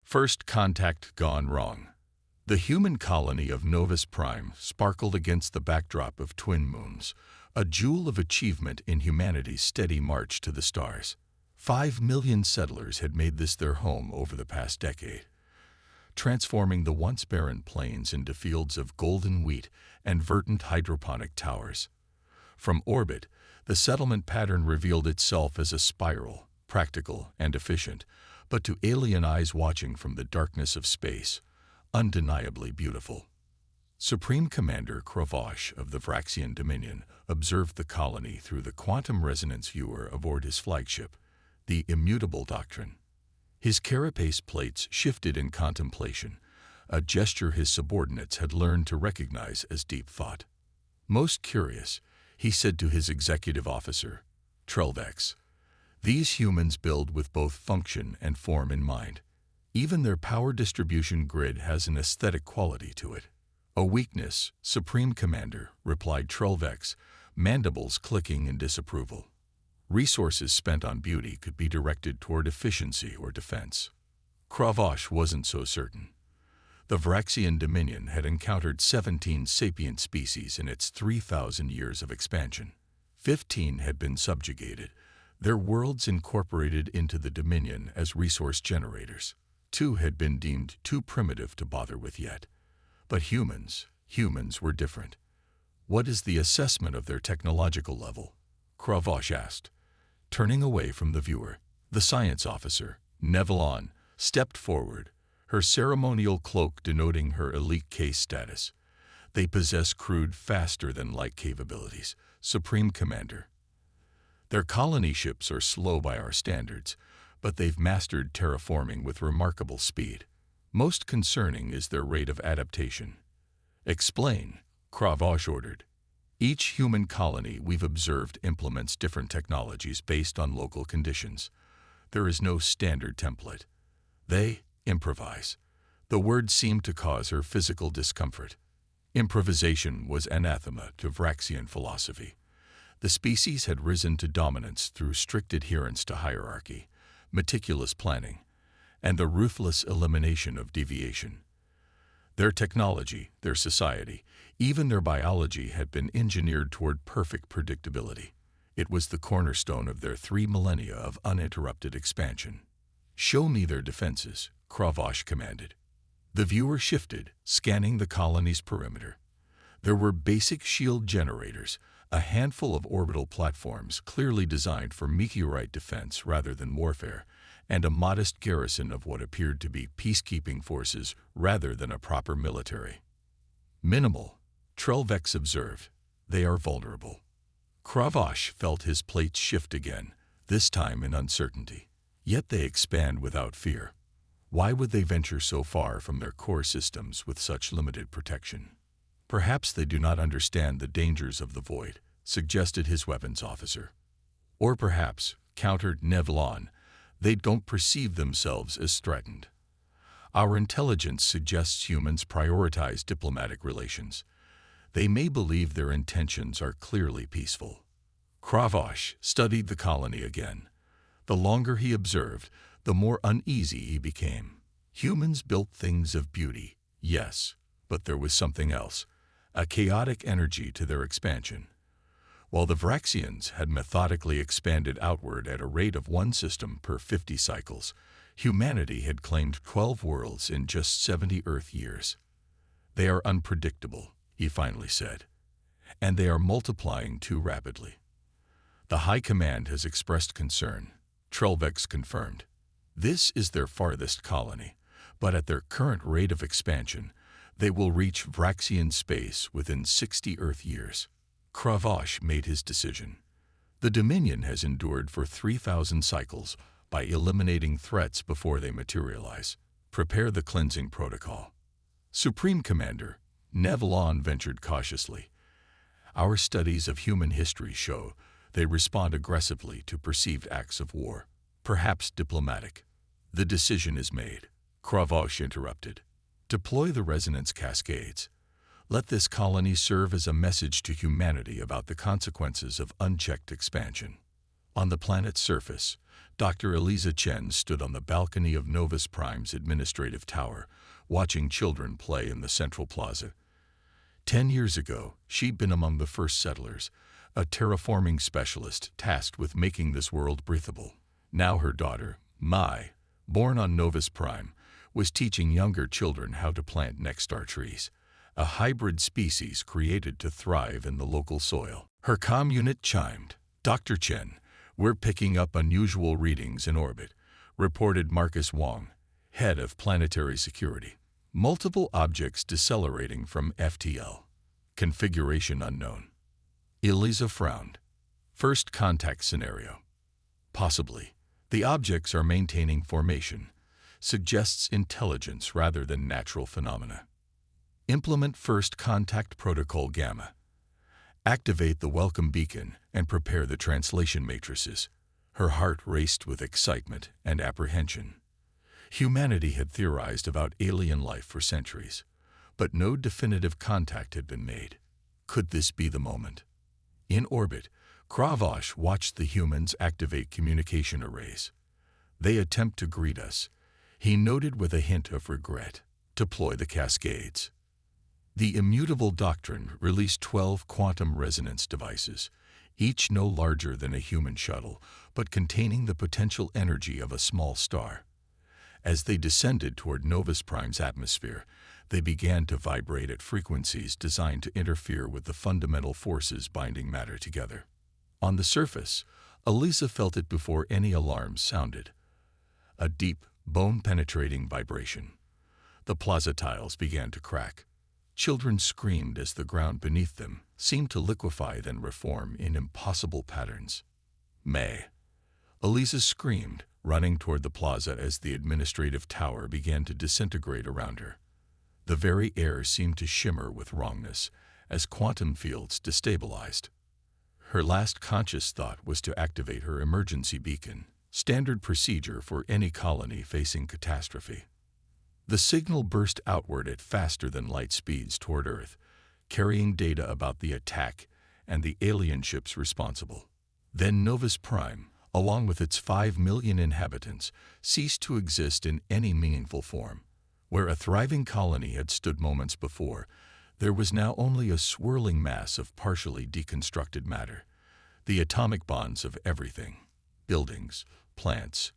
First contact gone wrong. The human colony of Novus Prime sparkled against the backdrop of twin moons, a jewel of achievement in humanity's steady march to the stars. 5 million settlers had made this their home over the past decade, transforming the once barren plains into fields of golden wheat and verdant hydroponic towers. From orbit, the settlement pattern revealed itself as a spiral, practical and efficient, but to alien eyes watching from the darkness of space, undeniably beautiful. Supreme Commander Cravosh of the Vraxian Dominion observed the colony through the quantum resonance viewer aboard his flagship, the Immutable Doctrine. His carapace plates shifted in contemplation, a gesture his subordinates had learned to recognize as deep thought. Most curious, he said to his executive officer, Trelvex, "These humans build with both function and form in mind. Even their power distribution grid has an aesthetic quality to it." "A weakness, Supreme Commander," replied Trelvex, mandibles clicking in disapproval. "Resources spent on beauty could be directed toward efficiency or defense." Cravosh wasn't so certain. The Vraxian Dominion had encountered 17 sapient species in its 3,000 years of expansion. 15 had been subjugated, their worlds incorporated into the Dominion as resource generators. 2 had been deemed too primitive to bother with yet. But humans were different. "What is the assessment of their technological level?" Cravosh asked. Turning away from the viewer, the science officer, Nevillon, stepped forward, her ceremonial cloak denoting her elite case status. "They possess crude, faster-than-light capabilities, Supreme Commander. Their colony ships are slow by our standards, but they've mastered terraforming with remarkable speed. Most concerning is their rate of adaptation." "Explain," Cravosh ordered. "Each human colony we've observed implements different technologies based on local conditions. There is no standard template. They improvise." The word seemed to cause her physical discomfort. Improvisation was anathema to Vraxian philosophy. The species had risen to dominance through strict adherence to hierarchy, meticulous planning, and the ruthless elimination of deviation. Their technology, their society, even their biology had been engineered toward perfect predictability. It was the cornerstone of their 3 millennia of uninterrupted expansion. "Show me their defenses," Cravosh commanded. The viewer shifted, scanning the colony's perimeter. There were basic shield generators, a handful of orbital platforms clearly designed for meteorite defense rather than warfare, and a modest garrison of what appeared to be peacekeeping forces rather than a proper military. "Minimal," Trelvex observed. "They are vulnerable." Cravosh felt his plates shift again, this time in uncertainty. Yet they expand without fear. Why would they venture so far from their core systems with such limited protection? "Perhaps they do not understand the dangers of the void," suggested his weapons officer. "Or perhaps," countered Nevlon, "they don't perceive themselves as threatened. Our intelligence suggests humans prioritize diplomatic relations. They may believe their intentions are clearly peaceful." Cravosh studied the colony again. The longer he observed, the more uneasy he became. Humans built things of beauty, yes, but there was something else, a chaotic energy to their expansion. While the Vraxians had methodically expanded outward at a rate of 1 system per 50 cycles, humanity had claimed 12 worlds in just 70 Earth years. "They are unpredictable," he finally said, "and they are multiplying too rapidly." "The High Command has expressed concern," Trelvex confirmed. "This is their farthest colony, but at their current rate of expansion, they will reach Vraxian space within 60 Earth years." Cravosh made his decision. The Dominion has endured for 3,000 cycles by eliminating threats before they materialize. Prepare the cleansing protocol. "Supreme Commander," Nevlon ventured cautiously, "our studies of human history show they respond aggressively to perceived acts of war, perhaps diplomatic." "The decision is made," Cravosh interrupted. "Deploy the resonance cascades. Let this colony serve as a message to humanity about the consequences of unchecked expansion." On the planet's surface, Dr. Eliza Chen stood on the balcony of Novus Prime's administrative tower, watching children play in the central plaza. 10 years ago, she'd been among the first settlers, a terraforming specialist tasked with making this world breathable. Now her daughter, Mai, born on Novus Prime, was teaching younger children how to plant next-star trees, a hybrid species created to thrive in the local soil. Her comm unit chimed. "Dr. Chen, we're picking up unusual readings in orbit," reported Marcus Wong, head of planetary security. "Multiple objects decelerating from FTL. Configuration unknown." Eliza frowned. "First contact scenario. Possibly. The objects are maintaining formation. Suggests intelligence rather than natural phenomena. Implement first contact protocol Gamma. Activate the welcome beacon and prepare the translation matrices." Her heart raced with excitement and apprehension. Humanity had theorized about alien life for centuries, but no definitive contact had been made. Could this be the moment? In orbit, Cravosh watched the humans activate communication arrays. "They attempt to greet us," he noted with a hint of regret. "Deploy the cascades." The immutable doctrine released 12 quantum resonance devices, each no larger than a human shuttle, but containing the potential energy of a small star. As they descended toward Novus Prime's atmosphere, they began to vibrate at frequencies designed to interfere with the fundamental forces binding matter together. On the surface, Eliza felt it before any alarms sounded. A deep, bone-penetrating vibration. The plaza tiles began to crack. Children screamed as the ground beneath them seemed to liquefy then reform in impossible patterns. "May!" Eliza screamed, running toward the plaza as the administrative tower began to disintegrate around her. The very air seemed to shimmer with wrongness as quantum fields destabilized. Her last conscious thought was to activate her emergency beacon, standard procedure for any colony facing catastrophe. The signal burst outward at faster-than-light speeds toward Earth, carrying data about the attack and the alien ships responsible. Then Novus Prime, along with its 5 million inhabitants, ceased to exist in any meaningful form. Where a thriving colony had stood moments before, there was now only a swirling mass of partially deconstructed matter, the atomic bonds of everything: buildings, plants,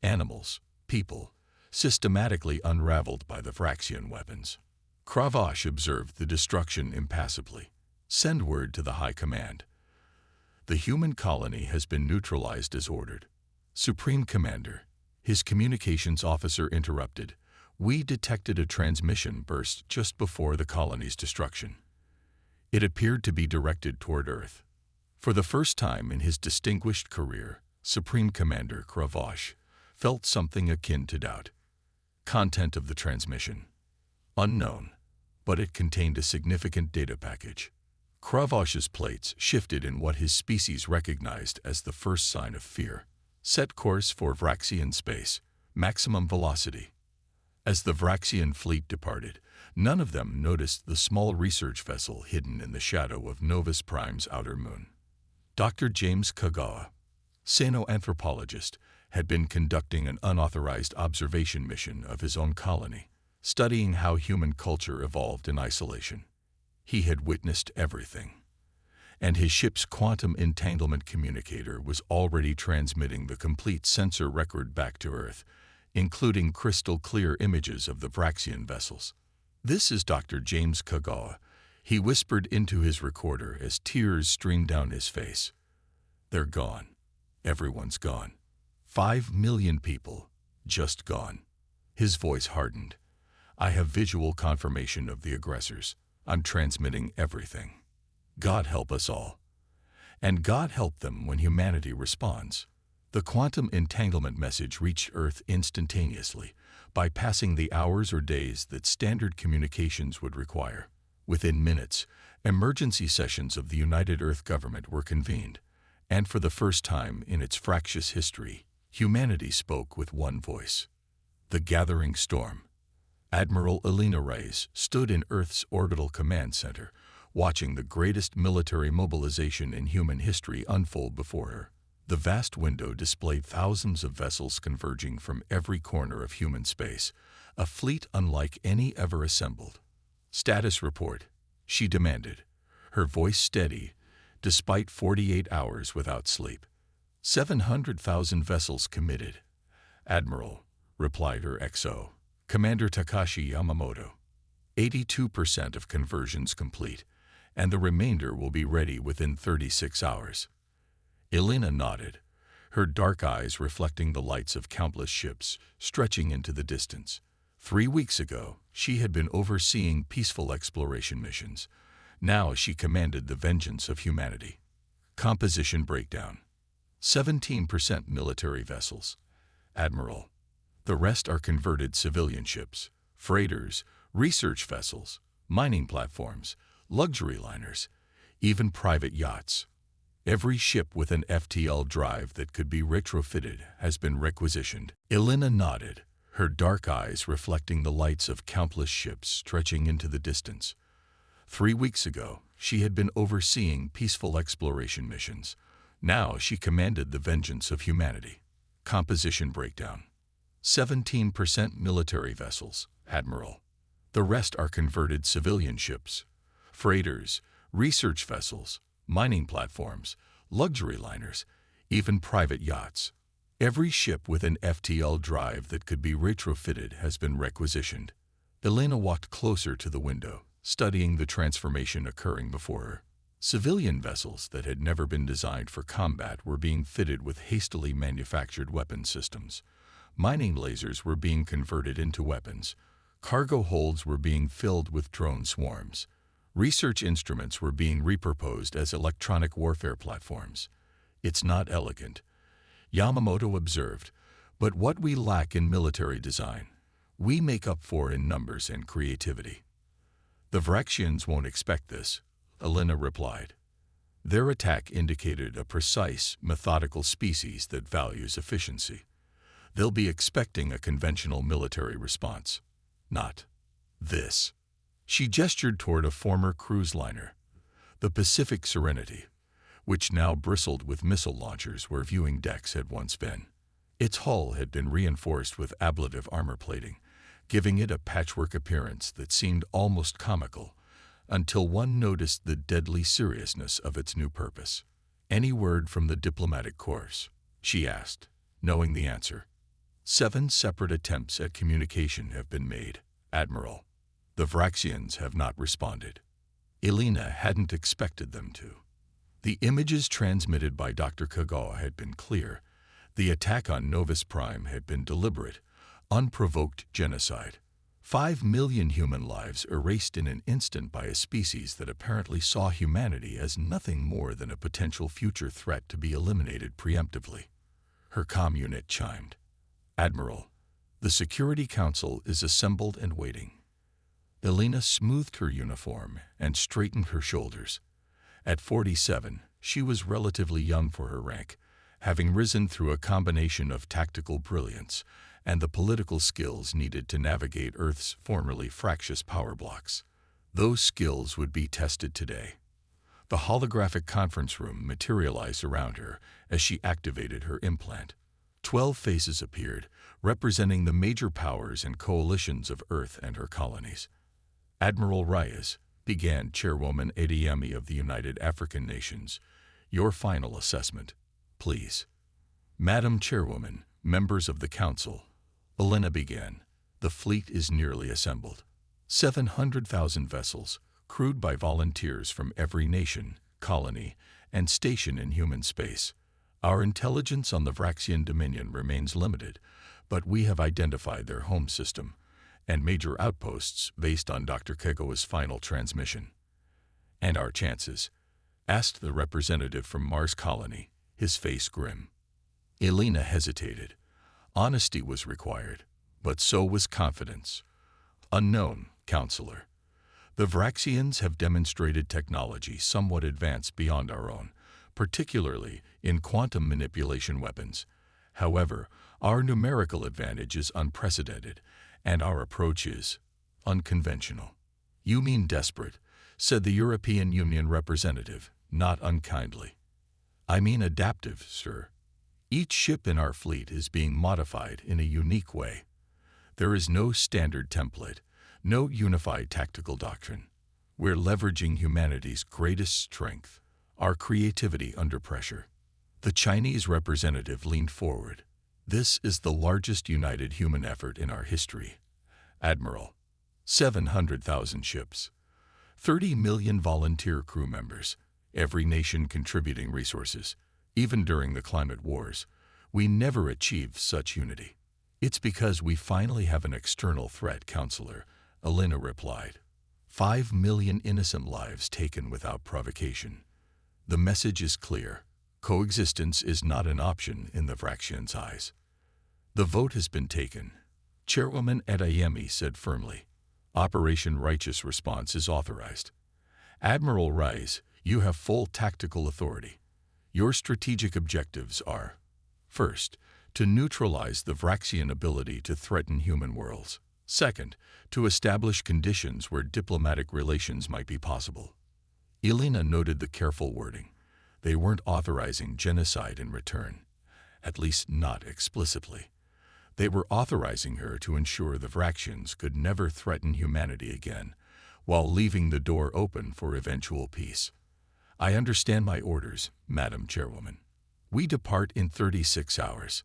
animals, people, systematically unraveled by the Vraxian weapons. Cravosh observed the destruction impassively. "Send word to the High Command. The human colony has been neutralized as ordered." "Supreme Commander," his communications officer interrupted, "we detected a transmission burst just before the colony's destruction. It appeared to be directed toward Earth." For the first time in his distinguished career, Supreme Commander Cravosh felt something akin to doubt. Content of the transmission: unknown, but it contained a significant data package. Cravosh's plates shifted in what his species recognized as the first sign of fear. "Set course for Vraxian space, maximum velocity." As the Vraxian fleet departed, none of them noticed the small research vessel hidden in the shadow of Novus Prime's outer moon. Dr. James Kagawa, xenoanthropologist, had been conducting an unauthorized observation mission of his own colony, studying how human culture evolved in isolation. He had witnessed everything, and his ship's quantum entanglement communicator was already transmitting the complete sensor record back to Earth, including crystal-clear images of the Vraxian vessels. "This is Dr. James Kagawa," he whispered into his recorder as tears streamed down his face. "They're gone. Everyone's gone. 5 million people, just gone." His voice hardened. "I have visual confirmation of the aggressors. I'm transmitting everything. God help us all. And God help them when humanity responds." The quantum entanglement message reached Earth instantaneously, bypassing the hours or days that standard communications would require. Within minutes, emergency sessions of the United Earth Government were convened, and for the first time in its fractious history, humanity spoke with one voice. The gathering storm. Admiral Elena Reyes stood in Earth's orbital command center, watching the greatest military mobilization in human history unfold before her. The vast window displayed thousands of vessels converging from every corner of human space, a fleet unlike any ever assembled. "Status report," she demanded, her voice steady, despite 48 hours without sleep. 700,000 vessels committed, Admiral, replied her XO, Commander Takashi Yamamoto. 82% of conversions complete, and the remainder will be ready within 36 hours. Elena nodded, her dark eyes reflecting the lights of countless ships stretching into the distance. 3 weeks ago, she had been overseeing peaceful exploration missions. Now she commanded the vengeance of humanity. Composition breakdown. 17% military vessels, Admiral. The rest are converted civilian ships, freighters, research vessels, mining platforms, luxury liners, even private yachts. Every ship with an FTL drive that could be retrofitted has been requisitioned. Elena nodded, her dark eyes reflecting the lights of countless ships stretching into the distance. 3 weeks ago, she had been overseeing peaceful exploration missions. Now she commanded the vengeance of humanity. Composition breakdown. 17% military vessels, Admiral. The rest are converted civilian ships, freighters, research vessels, mining platforms, luxury liners, even private yachts. Every ship with an FTL drive that could be retrofitted has been requisitioned. Elena walked closer to the window, studying the transformation occurring before her. Civilian vessels that had never been designed for combat were being fitted with hastily manufactured weapon systems. Mining lasers were being converted into weapons. Cargo holds were being filled with drone swarms. Research instruments were being repurposed as electronic warfare platforms. "It's not elegant," Yamamoto observed, "but what we lack in military design, we make up for in numbers and creativity." "The Vraxians won't expect this," Elena replied. Their attack indicated a precise, methodical species that values efficiency. They'll be expecting a conventional military response. Not this. She gestured toward a former cruise liner, the Pacific Serenity, which now bristled with missile launchers where viewing decks had once been. Its hull had been reinforced with ablative armor plating, giving it a patchwork appearance that seemed almost comical, until one noticed the deadly seriousness of its new purpose. "Any word from the diplomatic corps?" she asked, knowing the answer. 7 separate attempts at communication have been made, Admiral. The Vraxians have not responded. Elena hadn't expected them to. The images transmitted by Dr. Kagawa had been clear. The attack on Novus Prime had been deliberate, unprovoked genocide. 5 million human lives erased in an instant by a species that apparently saw humanity as nothing more than a potential future threat to be eliminated preemptively. Her comm unit chimed. "Admiral, the Security Council is assembled and waiting." Elena smoothed her uniform and straightened her shoulders. At 47, she was relatively young for her rank, having risen through a combination of tactical brilliance and the political skills needed to navigate Earth's formerly fractious power blocks. Those skills would be tested today. The holographic conference room materialized around her as she activated her implant. 12 faces appeared, representing the major powers and coalitions of Earth and her colonies. "Admiral Reyes," began Chairwoman Adeyemi of the United African Nations, "your final assessment, please." "Madam Chairwoman, members of the Council," Elena began, "the fleet is nearly assembled. 700,000 vessels, crewed by volunteers from every nation, colony, and station in human space. Our intelligence on the Vraxian Dominion remains limited, but we have identified their home system and major outposts based on Dr. Kagawa's final transmission." "And our chances?" asked the representative from Mars Colony, his face grim. Elena hesitated. Honesty was required, but so was confidence. "Unknown, Counselor. The Vraxians have demonstrated technology somewhat advanced beyond our own, particularly in quantum manipulation weapons. However, our numerical advantage is unprecedented, and our approach is unconventional." "You mean desperate," said the European Union representative, not unkindly. "I mean adaptive, sir," Each ship in our fleet is being modified in a unique way. There is no standard template, no unified tactical doctrine. We're leveraging humanity's greatest strength, our creativity under pressure. The Chinese representative leaned forward. This is the largest united human effort in our history. Admiral, 700,000 ships, 30 million volunteer crew members, every nation contributing resources. Even during the climate wars, we never achieved such unity. It's because we finally have an external threat, Counselor, Elena replied. 5 million innocent lives taken without provocation. The message is clear. Coexistence is not an option in the Vraxians' eyes. The vote has been taken. Chairwoman Adayemi said firmly. Operation Righteous Response is authorized. Admiral Rise, you have full tactical authority. Your strategic objectives are, first, to neutralize the Vraxian ability to threaten human worlds. Second, to establish conditions where diplomatic relations might be possible. Elena noted the careful wording. They weren't authorizing genocide in return, at least not explicitly. They were authorizing her to ensure the Vraxians could never threaten humanity again, while leaving the door open for eventual peace. I understand my orders, Madam Chairwoman. We depart in 36 hours.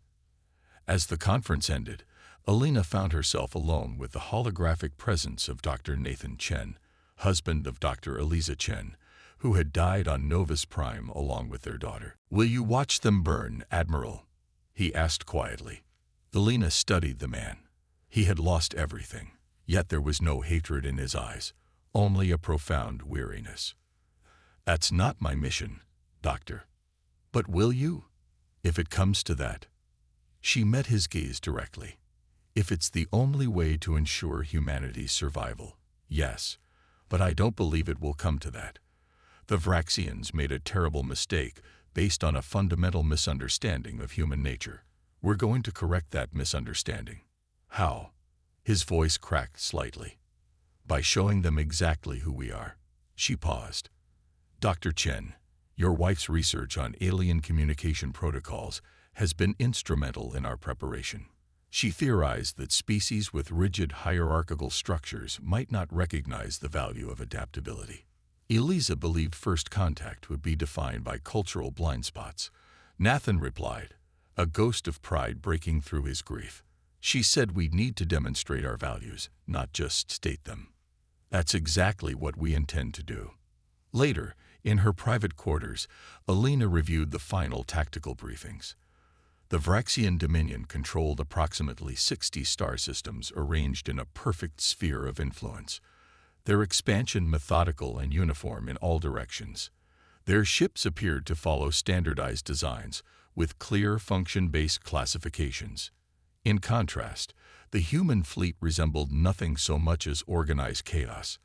As the conference ended, Elena found herself alone with the holographic presence of Dr. Nathan Chen, husband of Dr. Eliza Chen, who had died on Novus Prime along with their daughter. Will you watch them burn, Admiral? He asked quietly. Elena studied the man. He had lost everything, yet there was no hatred in his eyes, only a profound weariness. That's not my mission, Doctor. But will you? If it comes to that. She met his gaze directly. If it's the only way to ensure humanity's survival, yes, but I don't believe it will come to that. The Vraxians made a terrible mistake based on a fundamental misunderstanding of human nature. We're going to correct that misunderstanding. How? His voice cracked slightly. By showing them exactly who we are. She paused. Dr. Chen, your wife's research on alien communication protocols has been instrumental in our preparation. She theorized that species with rigid hierarchical structures might not recognize the value of adaptability. Eliza believed first contact would be defined by cultural blind spots. Nathan replied, a ghost of pride breaking through his grief. She said we need to demonstrate our values, not just state them. That's exactly what we intend to do. Later, in her private quarters, Elena reviewed the final tactical briefings. The Vraxian Dominion controlled approximately 60 star systems arranged in a perfect sphere of influence, their expansion methodical and uniform in all directions. Their ships appeared to follow standardized designs with clear function-based classifications. In contrast, the human fleet resembled nothing so much as organized chaos.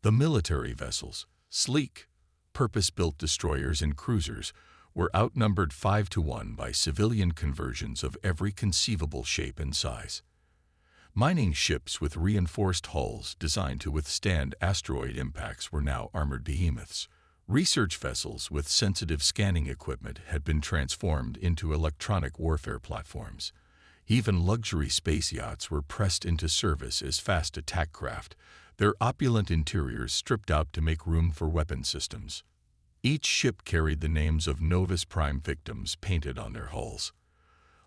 The military vessels, sleek, purpose-built destroyers and cruisers, were outnumbered 5-1 by civilian conversions of every conceivable shape and size. Mining ships with reinforced hulls designed to withstand asteroid impacts were now armored behemoths. Research vessels with sensitive scanning equipment had been transformed into electronic warfare platforms. Even luxury space yachts were pressed into service as fast attack craft, their opulent interiors stripped out to make room for weapon systems. Each ship carried the names of Novus Prime victims painted on their hulls.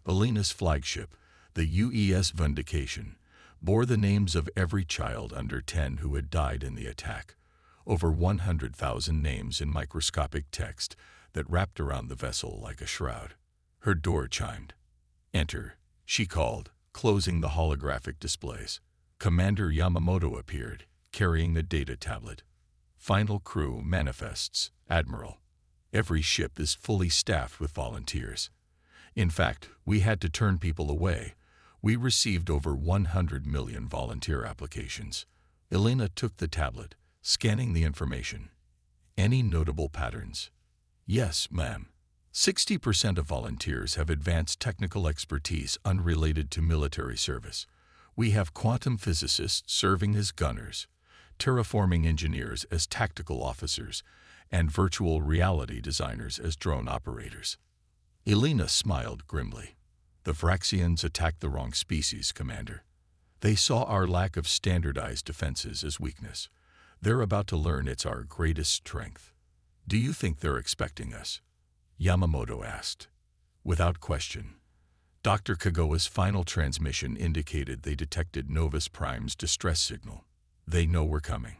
Elena's flagship, the UES Vindication, bore the names of every child under 10 who had died in the attack, over 100,000 names in microscopic text that wrapped around the vessel like a shroud. Her door chimed. Enter, she called, closing the holographic displays. Commander Yamamoto appeared, carrying a data tablet. Final crew manifests, Admiral. Every ship is fully staffed with volunteers. In fact, we had to turn people away. We received over 100 million volunteer applications. Elena took the tablet, scanning the information. Any notable patterns? Yes, ma'am. 60% of volunteers have advanced technical expertise unrelated to military service. We have quantum physicists serving as gunners, terraforming engineers as tactical officers, and virtual reality designers as drone operators. Elena smiled grimly. The Vraxians attacked the wrong species, Commander. They saw our lack of standardized defenses as weakness. They're about to learn it's our greatest strength. Do you think they're expecting us? Yamamoto asked. Without question. Dr. Kagawa's final transmission indicated they detected Novus Prime's distress signal. They know we're coming.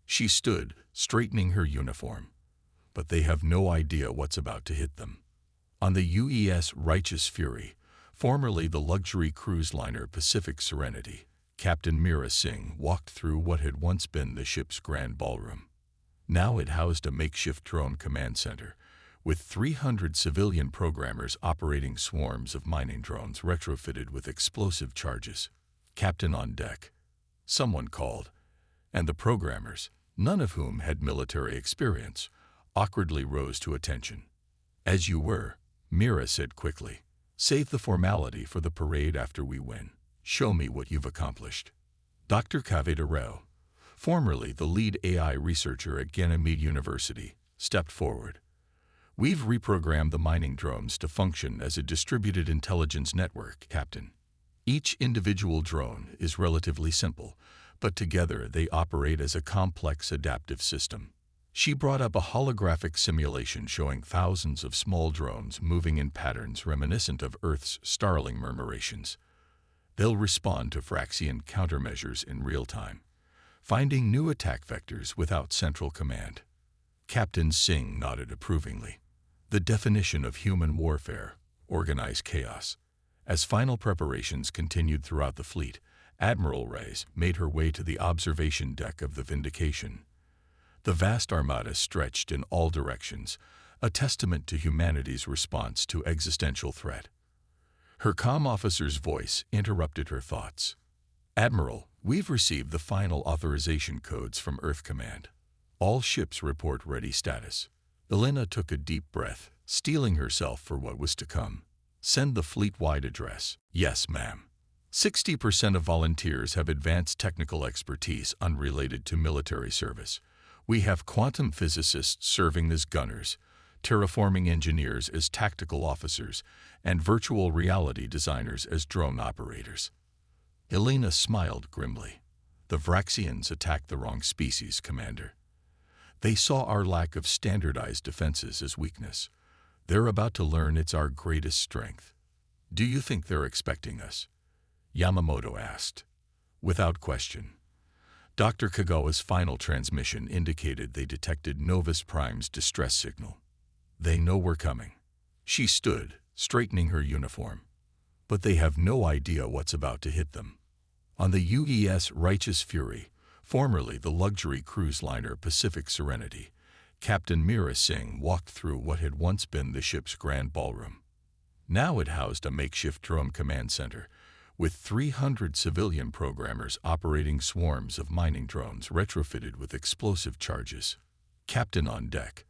She stood, straightening her uniform. But they have no idea what's about to hit them. On the UES Righteous Fury, formerly the luxury cruise liner Pacific Serenity, Captain Mira Singh walked through what had once been the ship's grand ballroom. Now it housed a makeshift drone command center, with 300 civilian programmers operating swarms of mining drones retrofitted with explosive charges. Captain on deck. Someone called, and the programmers, none of whom had military experience, awkwardly rose to attention. As you were, Mira said quickly. Save the formality for the parade after we win. Show me what you've accomplished. Dr. Cavedarao, formerly the lead AI researcher at Ganymede University, stepped forward. We've reprogrammed the mining drones to function as a distributed intelligence network, Captain. Each individual drone is relatively simple, but together they operate as a complex adaptive system. She brought up a holographic simulation showing thousands of small drones moving in patterns reminiscent of Earth's starling murmurations. They'll respond to Vraxian countermeasures in real time, finding new attack vectors without central command. Captain Singh nodded approvingly. The definition of human warfare, organized chaos. As final preparations continued throughout the fleet, Admiral Reyes made her way to the observation deck of the Vindication. The vast armada stretched in all directions, a testament to humanity's response to existential threat. Her comm officer's voice interrupted her thoughts. Admiral, we've received the final authorization codes from Earth Command. All ships report ready status. Elena took a deep breath, steeling herself for what was to come. Send the fleet-wide address. Yes, ma'am. 60% of volunteers have advanced technical expertise unrelated to military service. We have quantum physicists serving as gunners, terraforming engineers as tactical officers, and virtual reality designers as drone operators. Elena smiled grimly. The Vraxians attacked the wrong species, Commander. They saw our lack of standardized defenses as weakness. They're about to learn it's our greatest strength. Do you think they're expecting us? Yamamoto asked. Without question. Dr. Kagawa's final transmission indicated they detected Novus Prime's distress signal. They know we're coming. She stood, straightening her uniform. But they have no idea what's about to hit them. On the UES Righteous Fury, formerly the luxury cruise liner Pacific Serenity, Captain Mira Singh walked through what had once been the ship's grand ballroom. Now it housed a makeshift drone command center, with 300 civilian programmers operating swarms of mining drones retrofitted with explosive charges. Captain on deck.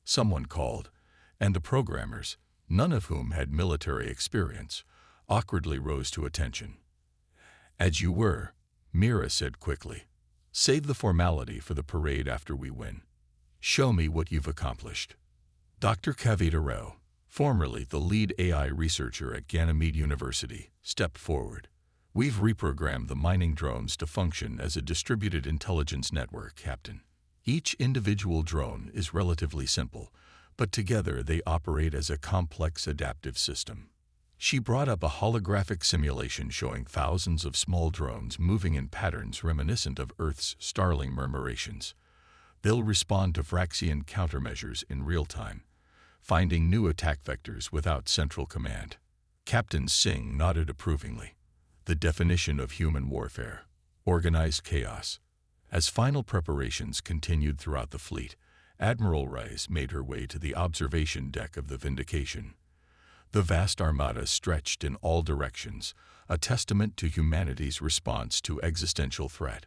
Someone called, and the programmers, none of whom had military experience, awkwardly rose to attention. As you were, Mira said quickly. Save the formality for the parade after we win. Show me what you've accomplished. Dr. Cavedarao, formerly the lead AI researcher at Ganymede University, stepped forward. We've reprogrammed the mining drones to function as a distributed intelligence network, Captain. Each individual drone is relatively simple, but together they operate as a complex adaptive system. She brought up a holographic simulation showing thousands of small drones moving in patterns reminiscent of Earth's starling murmurations. They'll respond to Vraxian countermeasures in real time, finding new attack vectors without central command. Captain Singh nodded approvingly. The definition of human warfare, organized chaos. As final preparations continued throughout the fleet, Admiral Reyes made her way to the observation deck of the Vindication. The vast armada stretched in all directions, a testament to humanity's response to existential threat.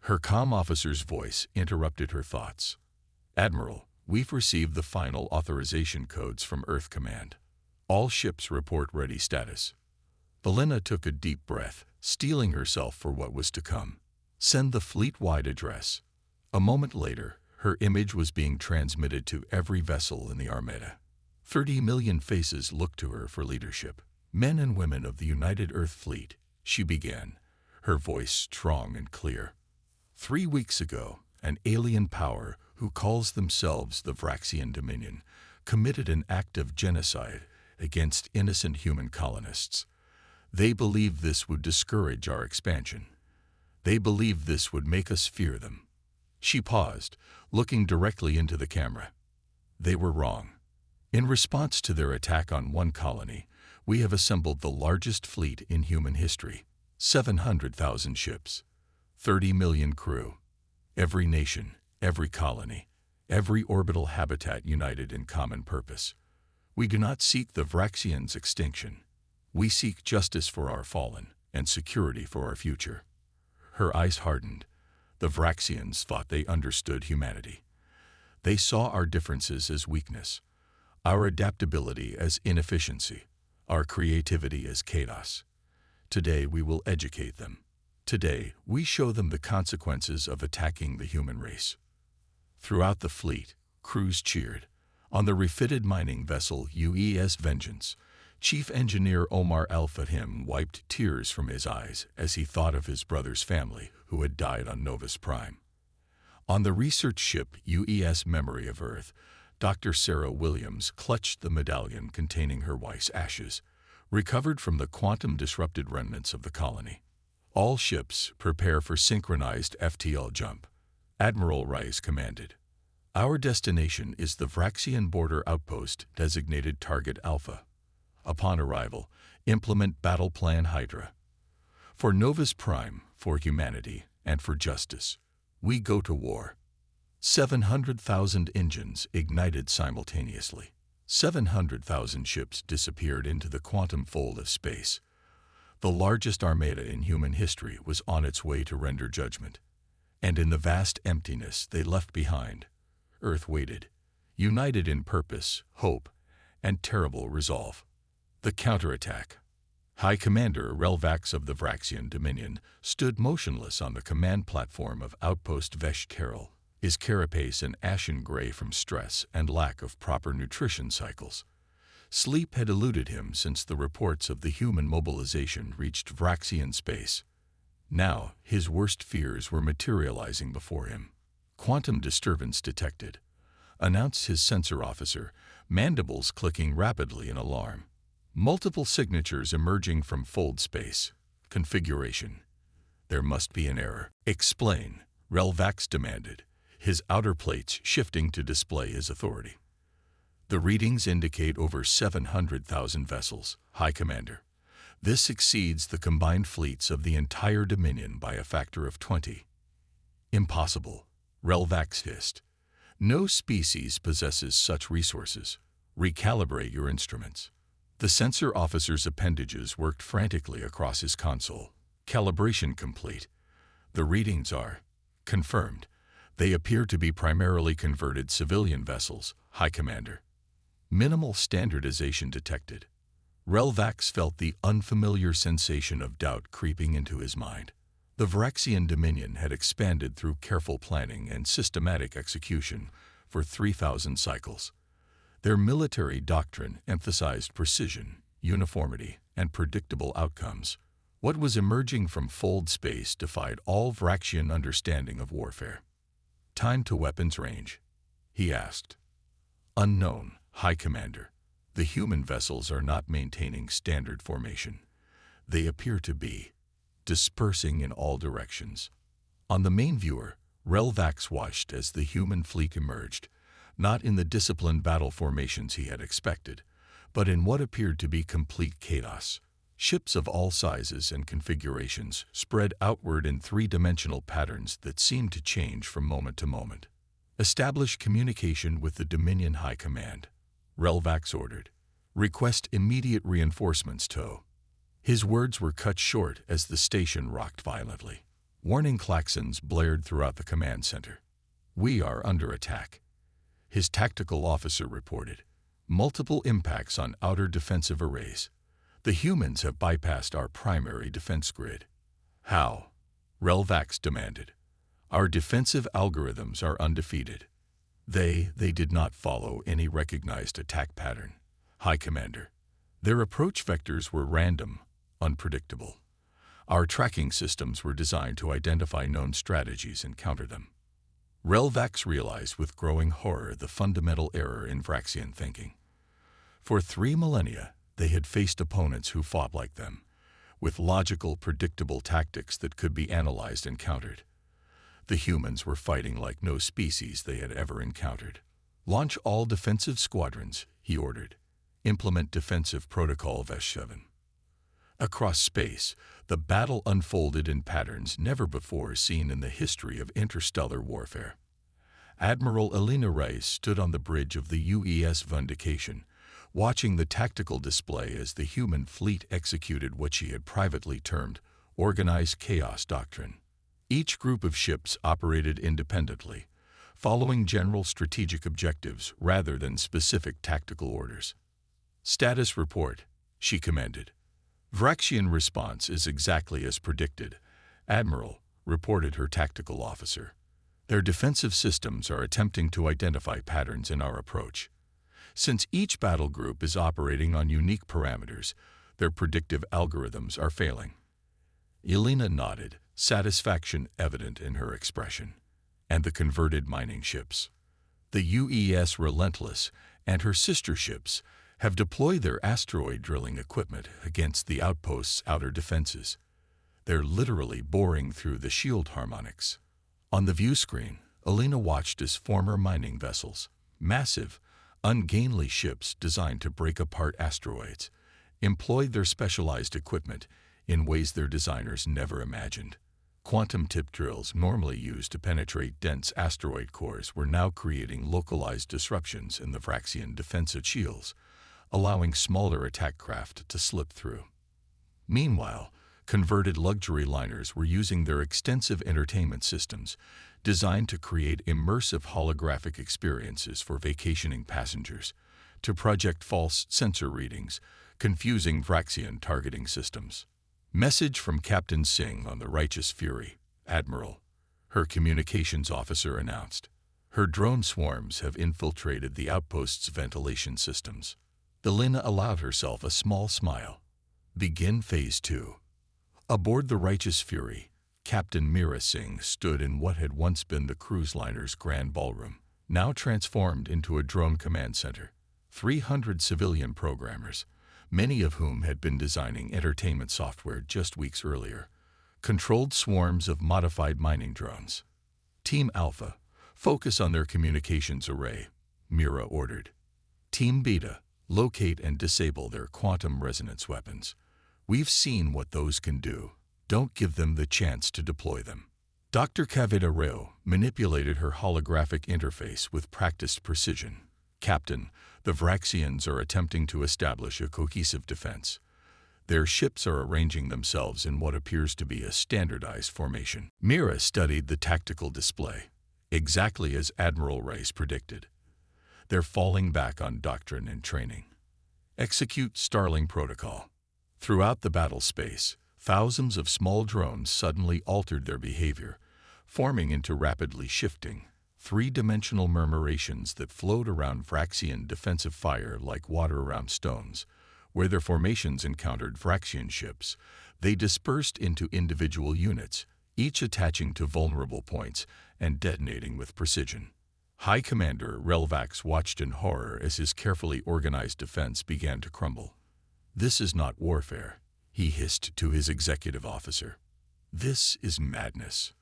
Her comm officer's voice interrupted her thoughts. Admiral, we've received the final authorization codes from Earth Command. All ships report ready status. Elena took a deep breath, steeling herself for what was to come. Send the fleet-wide address. A moment later, her image was being transmitted to every vessel in the Armada. 30 million faces looked to her for leadership. Men and women of the United Earth Fleet, she began, her voice strong and clear. 3 weeks ago, an alien power who calls themselves the Vraxian Dominion committed an act of genocide against innocent human colonists. They believed this would discourage our expansion. They believed this would make us fear them. She paused, looking directly into the camera. They were wrong. In response to their attack on one colony, we have assembled the largest fleet in human history. 700,000 ships, 30 million crew, every nation, every colony, every orbital habitat united in common purpose. We do not seek the Vraxians' extinction. We seek justice for our fallen and security for our future. Her eyes hardened. The Vraxians thought they understood humanity. They saw our differences as weakness, our adaptability as inefficiency, our creativity as chaos. Today we will educate them. Today we show them the consequences of attacking the human race. Throughout the fleet, crews cheered. On the refitted mining vessel UES Vengeance, Chief Engineer Omar Al-Fahim wiped tears from his eyes as he thought of his brother's family who had died on Novus Prime. On the research ship UES Memory of Earth, Dr. Sarah Williams clutched the medallion containing her wife's ashes, recovered from the quantum-disrupted remnants of the colony. All ships prepare for synchronized FTL jump. Admiral Rice commanded. Our destination is the Vraxian border outpost designated Target Alpha. Upon arrival, implement Battle Plan Hydra. For Novus Prime, for humanity, and for justice, we go to war. 700,000 engines ignited simultaneously. 700,000 ships disappeared into the quantum fold of space. The largest armada in human history was on its way to render judgment. And in the vast emptiness they left behind, Earth waited, united in purpose, hope, and terrible resolve. The counterattack. High Commander Relvax of the Vraxian Dominion stood motionless on the command platform of Outpost Vesh Carol, his carapace an ashen gray from stress and lack of proper nutrition cycles. Sleep had eluded him since the reports of the human mobilization reached Vraxian space. Now, his worst fears were materializing before him. Quantum disturbance detected, announced his sensor officer, mandibles clicking rapidly in alarm. Multiple signatures emerging from fold space. Configuration. There must be an error. Explain, Relvax demanded, his outer plates shifting to display his authority. The readings indicate over 700,000 vessels, High Commander. This exceeds the combined fleets of the entire Dominion by a factor of 20. Impossible, Relvax hissed. No species possesses such resources. Recalibrate your instruments. The sensor officer's appendages worked frantically across his console. Calibration complete. The readings are confirmed. They appear to be primarily converted civilian vessels, High Commander. Minimal standardization detected. Relvax felt the unfamiliar sensation of doubt creeping into his mind. The Vraxian Dominion had expanded through careful planning and systematic execution for 3,000 cycles. Their military doctrine emphasized precision, uniformity, and predictable outcomes. What was emerging from fold space defied all Vraxian understanding of warfare. Time to weapons range, he asked. Unknown, High Commander. The human vessels are not maintaining standard formation. They appear to be dispersing in all directions. On the main viewer, Relvax watched as the human fleet emerged, not in the disciplined battle formations he had expected, but in what appeared to be complete chaos. Ships of all sizes and configurations spread outward in three-dimensional patterns that seemed to change from moment to moment. Establish communication with the Dominion High Command, Relvax ordered. Request immediate reinforcements, TOW. His words were cut short as the station rocked violently. Warning klaxons blared throughout the command center. We are under attack, his tactical officer reported. Multiple impacts on outer defensive arrays. The humans have bypassed our primary defense grid. How? Relvax demanded. Our defensive algorithms are undefeated. They did not follow any recognized attack pattern. High Commander. Their approach vectors were random, unpredictable. Our tracking systems were designed to identify known strategies and counter them. Relvax realized with growing horror the fundamental error in Vraxian thinking. For 3 millennia, they had faced opponents who fought like them, with logical, predictable tactics that could be analyzed and countered. The humans were fighting like no species they had ever encountered. Launch all defensive squadrons, he ordered. Implement defensive protocol V7. Across space, the battle unfolded in patterns never before seen in the history of interstellar warfare. Admiral Elena Reyes stood on the bridge of the UES Vindication, watching the tactical display as the human fleet executed what she had privately termed organized chaos doctrine. Each group of ships operated independently, following general strategic objectives rather than specific tactical orders. Status report, she commanded. Vraxian response is exactly as predicted, Admiral, reported her tactical officer. Their defensive systems are attempting to identify patterns in our approach. Since each battle group is operating on unique parameters, their predictive algorithms are failing. Elena nodded, satisfaction evident in her expression. And the converted mining ships. The UES Relentless and her sister ships have deployed their asteroid drilling equipment against the outpost's outer defenses. They're literally boring through the shield harmonics. On the view screen, Elena watched as former mining vessels, massive, ungainly ships designed to break apart asteroids, employed their specialized equipment in ways their designers never imagined. Quantum tip drills normally used to penetrate dense asteroid cores were now creating localized disruptions in the Vraxian defensive shields, allowing smaller attack craft to slip through. Meanwhile, converted luxury liners were using their extensive entertainment systems, designed to create immersive holographic experiences for vacationing passengers, to project false sensor readings, confusing Vraxian targeting systems. Message from Captain Singh on the Righteous Fury, Admiral, her communications officer announced. Her drone swarms have infiltrated the outpost's ventilation systems. Elena allowed herself a small smile. Begin Phase 2. Aboard the Righteous Fury, Captain Meera Singh stood in what had once been the cruise liner's grand ballroom, now transformed into a drone command center. 300 civilian programmers, many of whom had been designing entertainment software just weeks earlier, controlled swarms of modified mining drones. Team Alpha, focus on their communications array, Meera ordered. Team Beta, locate and disable their quantum resonance weapons. We've seen what those can do. Don't give them the chance to deploy them. Dr. Kavita Rao manipulated her holographic interface with practiced precision. Captain, the Vraxians are attempting to establish a cohesive defense. Their ships are arranging themselves in what appears to be a standardized formation. Meera studied the tactical display, exactly as Admiral Reyes predicted. They're falling back on doctrine and training. Execute Starling Protocol. Throughout the battle space, thousands of small drones suddenly altered their behavior, forming into rapidly shifting, three-dimensional murmurations that flowed around Vraxian defensive fire like water around stones. Where their formations encountered Vraxian ships, they dispersed into individual units, each attaching to vulnerable points and detonating with precision. High Commander Relvax watched in horror as his carefully organized defense began to crumble. This is not warfare, he hissed to his executive officer. This is madness.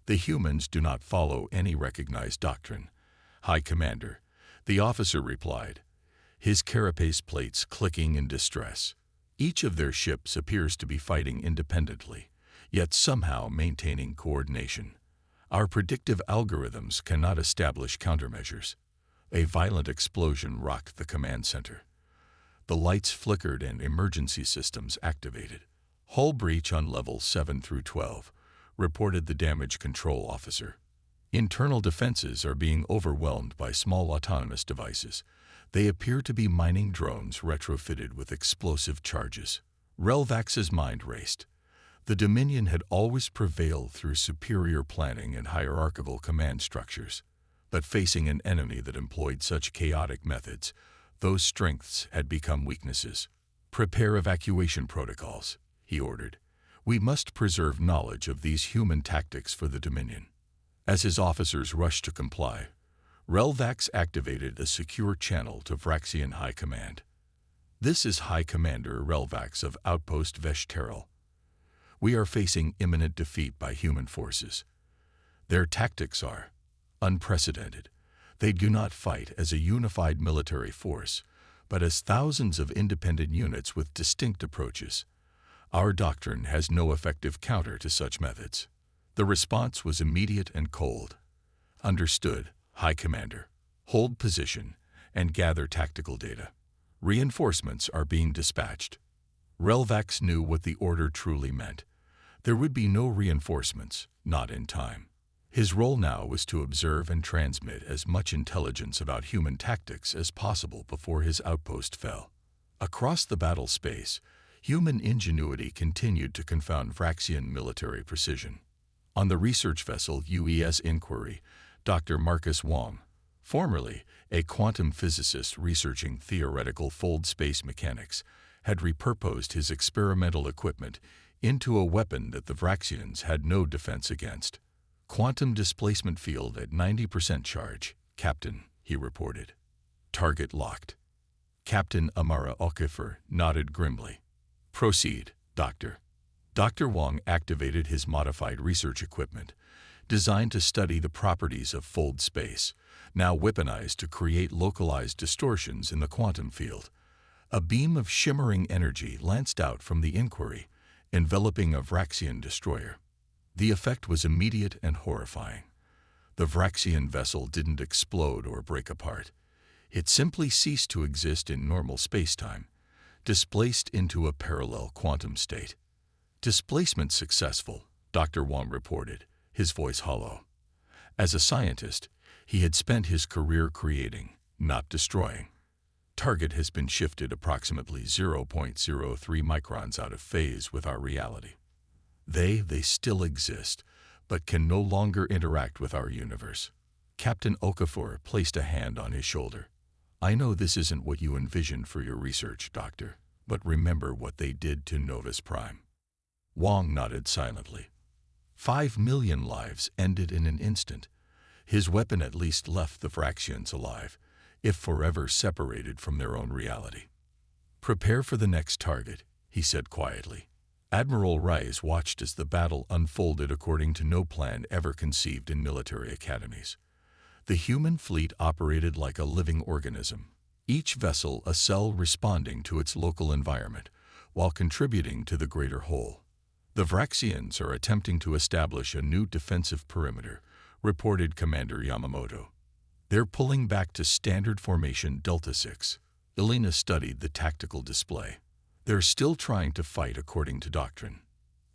The humans do not follow any recognized doctrine. High Commander, the officer replied, his carapace plates clicking in distress. Each of their ships appears to be fighting independently, yet somehow maintaining coordination. Our predictive algorithms cannot establish countermeasures. A violent explosion rocked the command center. The lights flickered and emergency systems activated. Hull breach on levels 7 through 12, reported the damage control officer. Internal defenses are being overwhelmed by small autonomous devices. They appear to be mining drones retrofitted with explosive charges. Relvax's mind raced. The Dominion had always prevailed through superior planning and hierarchical command structures. But facing an enemy that employed such chaotic methods, those strengths had become weaknesses. "Prepare evacuation protocols," he ordered. "We must preserve knowledge of these human tactics for the Dominion." As his officers rushed to comply, Relvax activated a secure channel to Vraxian High Command. "This is High Commander Relvax of Outpost Veshteril. We are facing imminent defeat by human forces. Their tactics are unprecedented. They do not fight as a unified military force, but as thousands of independent units with distinct approaches. Our doctrine has no effective counter to such methods." The response was immediate and cold. "Understood, High Commander. Hold position and gather tactical data. Reinforcements are being dispatched." Relvax knew what the order truly meant. There would be no reinforcements, not in time. His role now was to observe and transmit as much intelligence about human tactics as possible before his outpost fell. Across the battle space, human ingenuity continued to confound Vraxian military precision. On the research vessel UES Inquiry, Dr. Marcus Wong, formerly a quantum physicist researching theoretical fold space mechanics, had repurposed his experimental equipment into a weapon that the Vraxians had no defense against. "Quantum displacement field at 90% charge, Captain," he reported. "Target locked." Captain Amara Okafor nodded grimly. "Proceed, Doctor." Dr. Wong activated his modified research equipment, designed to study the properties of fold space, now weaponized to create localized distortions in the quantum field. A beam of shimmering energy lanced out from the Inquiry, enveloping a Vraxian destroyer. The effect was immediate and horrifying. The Vraxian vessel didn't explode or break apart. It simply ceased to exist in normal spacetime, displaced into a parallel quantum state. "Displacement successful," Dr. Wong reported, his voice hollow. As a scientist, he had spent his career creating, not destroying. Target has been shifted approximately 0.03 microns out of phase with our reality. They still exist, but can no longer interact with our universe." Captain Okafor placed a hand on his shoulder. "I know this isn't what you envisioned for your research, Doctor, but remember what they did to Novus Prime." Wong nodded silently. 5 million lives ended in an instant. His weapon at least left the Vraxians alive, if forever separated from their own reality. "Prepare for the next target," he said quietly. Admiral Rice watched as the battle unfolded according to no plan ever conceived in military academies. The human fleet operated like a living organism, each vessel a cell responding to its local environment, while contributing to the greater whole. "The Vraxians are attempting to establish a new defensive perimeter," reported Commander Yamamoto. "They're pulling back to standard formation Delta 6. Elena studied the tactical display. "They're still trying to fight according to doctrine.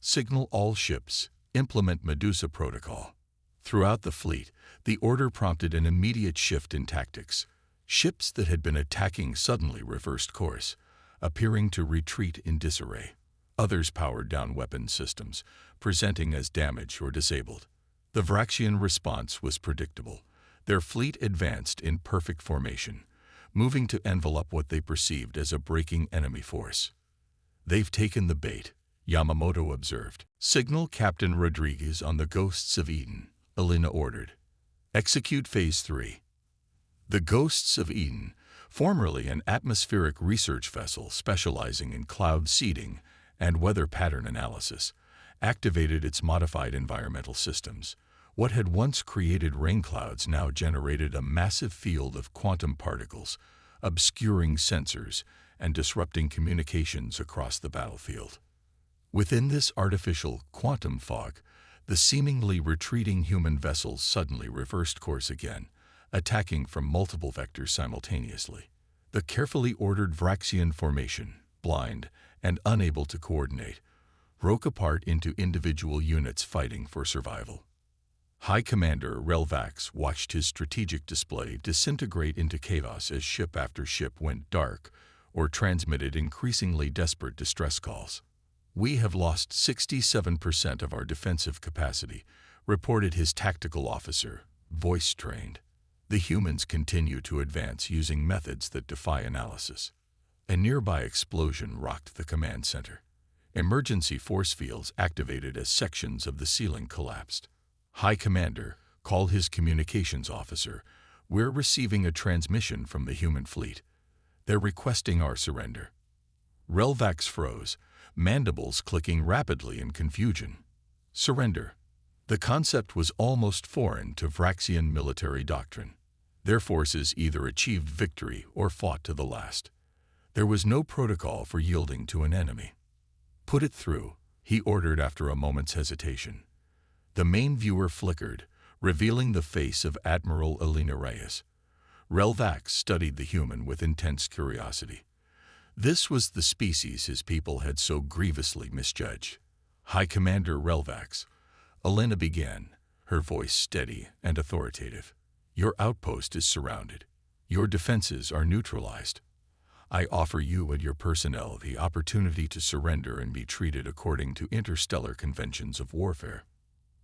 Signal all ships, implement Medusa protocol." Throughout the fleet, the order prompted an immediate shift in tactics. Ships that had been attacking suddenly reversed course, appearing to retreat in disarray. Others powered down weapon systems, presenting as damaged or disabled. The Vraxian response was predictable. Their fleet advanced in perfect formation, moving to envelop what they perceived as a breaking enemy force. "They've taken the bait," Yamamoto observed. "Signal Captain Rodriguez on the Ghosts of Eden," Elena ordered. "Execute Phase 3. The Ghosts of Eden, formerly an atmospheric research vessel specializing in cloud seeding and weather pattern analysis, activated its modified environmental systems. What had once created rain clouds now generated a massive field of quantum particles, obscuring sensors and disrupting communications across the battlefield. Within this artificial quantum fog, the seemingly retreating human vessels suddenly reversed course again, attacking from multiple vectors simultaneously. The carefully ordered Vraxian formation, blind and unable to coordinate, broke apart into individual units fighting for survival. High Commander Relvax watched his strategic display disintegrate into chaos as ship after ship went dark or transmitted increasingly desperate distress calls. "We have lost 67% of our defensive capacity," reported his tactical officer, voice strained. The humans continue to advance using methods that defy analysis. A nearby explosion rocked the command center. Emergency force fields activated as sections of the ceiling collapsed. High Commander called his communications officer. "We're receiving a transmission from the human fleet. They're requesting our surrender." Relvax froze, mandibles clicking rapidly in confusion. Surrender. The concept was almost foreign to Vraxian military doctrine. Their forces either achieved victory or fought to the last. There was no protocol for yielding to an enemy. "Put it through," he ordered after a moment's hesitation. The main viewer flickered, revealing the face of Admiral Elena Reyes. Relvax studied the human with intense curiosity. This was the species his people had so grievously misjudged. "High Commander Relvax," Elena began, her voice steady and authoritative. "Your outpost is surrounded. Your defenses are neutralized. I offer you and your personnel the opportunity to surrender and be treated according to interstellar conventions of warfare."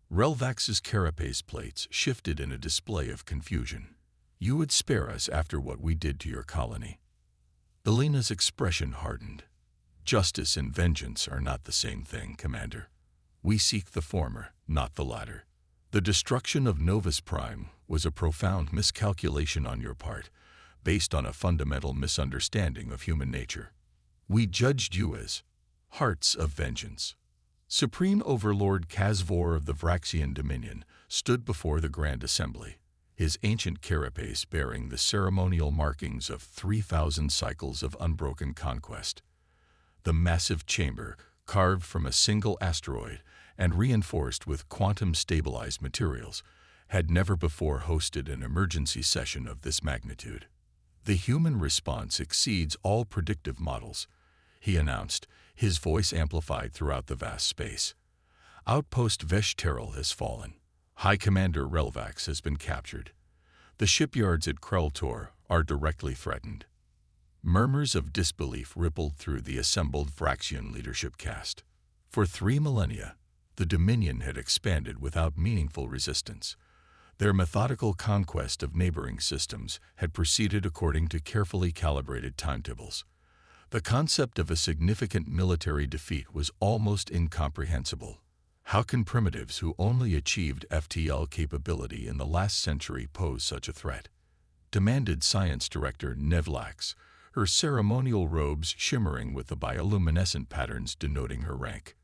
Relvax's carapace plates shifted in a display of confusion. "You would spare us after what we did to your colony." Elena's expression hardened. "Justice and vengeance are not the same thing, Commander. We seek the former, not the latter. The destruction of Novus Prime was a profound miscalculation on your part, based on a fundamental misunderstanding of human nature. We judged you as hearts of vengeance." Supreme Overlord Kazvor of the Vraxian Dominion stood before the Grand Assembly, his ancient carapace bearing the ceremonial markings of 3,000 cycles of unbroken conquest. The massive chamber, carved from a single asteroid and reinforced with quantum-stabilized materials, had never before hosted an emergency session of this magnitude. "The human response exceeds all predictive models," he announced, his voice amplified throughout the vast space. "Outpost Veshterel has fallen. High Commander Relvax has been captured. The shipyards at Kreltor are directly threatened." Murmurs of disbelief rippled through the assembled Vraxian leadership caste. For 3 millennia, the Dominion had expanded without meaningful resistance. Their methodical conquest of neighboring systems had proceeded according to carefully calibrated timetables. The concept of a significant military defeat was almost incomprehensible. How can primitives who only achieved FTL capability in the last century pose such a threat? Demanded Science Director Nevlax, her ceremonial robes shimmering with the bioluminescent patterns denoting her rank.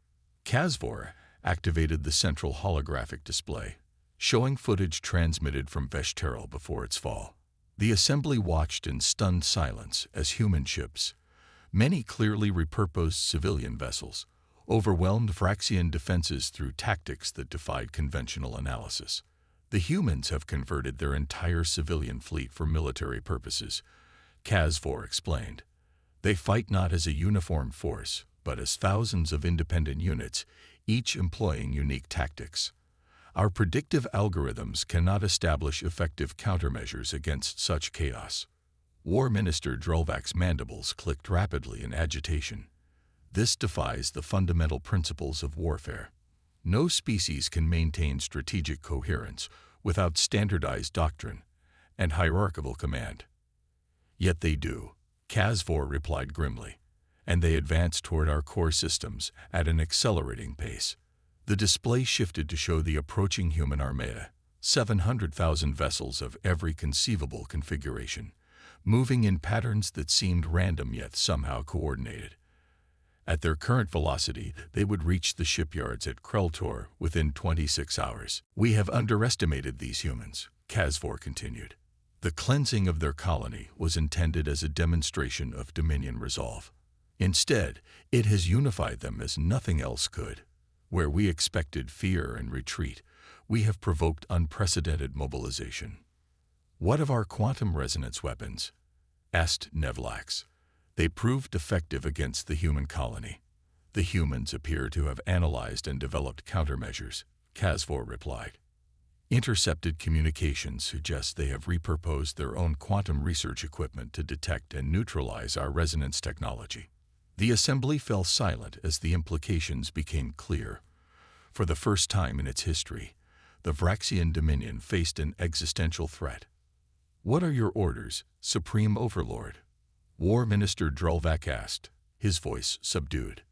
Kazvor activated the central holographic display, showing footage transmitted from Veshterel before its fall. The assembly watched in stunned silence as human ships, many clearly repurposed civilian vessels, overwhelmed Vraxian defenses through tactics that defied conventional analysis. "The humans have converted their entire civilian fleet for military purposes," Kazvor explained. "They fight not as a uniformed force, but as thousands of independent units, each employing unique tactics. Our predictive algorithms cannot establish effective countermeasures against such chaos." War Minister Drolvak's mandibles clicked rapidly in agitation. "This defies the fundamental principles of warfare. No species can maintain strategic coherence without standardized doctrine and hierarchical command." "Yet they do," Kazvor replied grimly, "and they advance toward our core systems at an accelerating pace." The display shifted to show the approaching human armada, 700,000 vessels of every conceivable configuration, moving in patterns that seemed random yet somehow coordinated. At their current velocity, they would reach the shipyards at Kreltor within 26 hours. "We have underestimated these humans," Kazvor continued. "The cleansing of their colony was intended as a demonstration of Dominion resolve. Instead, it has unified them as nothing else could. Where we expected fear and retreat, we have provoked unprecedented mobilization." "What of our quantum resonance weapons?" asked Nevlax. "They proved effective against the human colony." "The humans appear to have analyzed and developed countermeasures," Kazvor replied. "Intercepted communications suggest they have repurposed their own quantum research equipment to detect and neutralize our resonance technology." The assembly fell silent as the implications became clear. For the first time in its history, the Vraxian Dominion faced an existential threat. "What are your orders, Supreme Overlord?" War Minister Drulvak asked, his voice subdued.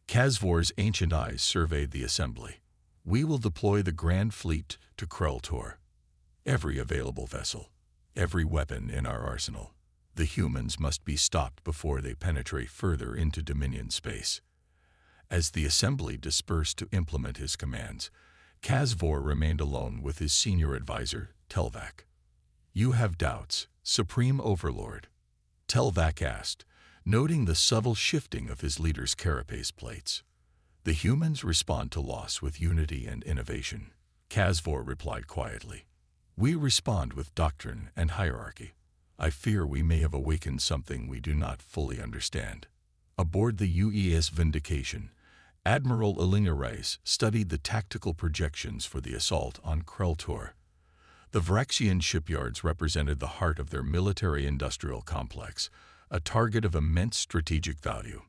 Kazvor's ancient eyes surveyed the assembly. "We will deploy the Grand Fleet to Kreltor. Every available vessel, every weapon in our arsenal. The humans must be stopped before they penetrate further into Dominion space." As the assembly dispersed to implement his commands, Kazvor remained alone with his senior advisor, Telvak. "You have doubts, Supreme Overlord?" Telvak asked, noting the subtle shifting of his leader's carapace plates. "The humans respond to loss with unity and innovation," Kazvor replied quietly. "We respond with doctrine and hierarchy. I fear we may have awakened something we do not fully understand." Aboard the UES Vindication, Admiral Elena Reis studied the tactical projections for the assault on Kreltor. The Vraxian shipyards represented the heart of their military-industrial complex, a target of immense strategic value.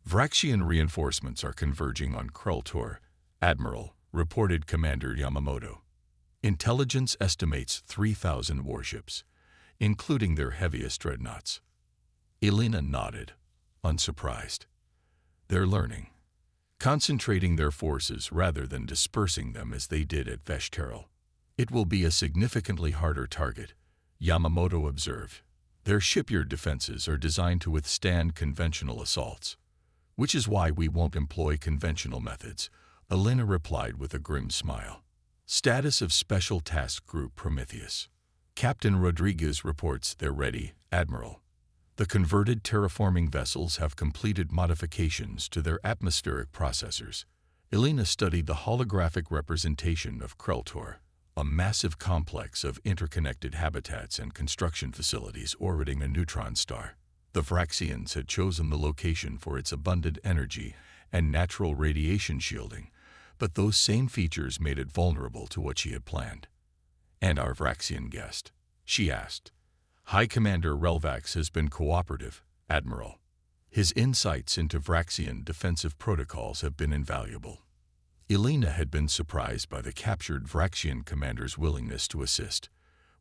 "Vraxian reinforcements are converging on Kreltor," Admiral, reported Commander Yamamoto. "Intelligence estimates 3,000 warships, including their heaviest dreadnoughts." Elena nodded, unsurprised. "They're learning, concentrating their forces rather than dispersing them as they did at Veshterel. It will be a significantly harder target," Yamamoto observed. "Their shipyard defenses are designed to withstand conventional assaults." "Which is why we won't employ conventional methods," Elena replied with a grim smile. Status of Special Task Group Prometheus. "Captain Rodriguez reports they're ready, Admiral. The converted terraforming vessels have completed modifications to their atmospheric processors." Elena studied the holographic representation of Kreltor, a massive complex of interconnected habitats and construction facilities orbiting a neutron star. The Vraxians had chosen the location for its abundant energy and natural radiation shielding, but those same features made it vulnerable to what she had planned. "And our Vraxian guest?" she asked. "High Commander Relvax has been cooperative, Admiral. His insights into Vraxian defensive protocols have been invaluable." Elena had been surprised by the captured Vraxian commander's willingness to assist.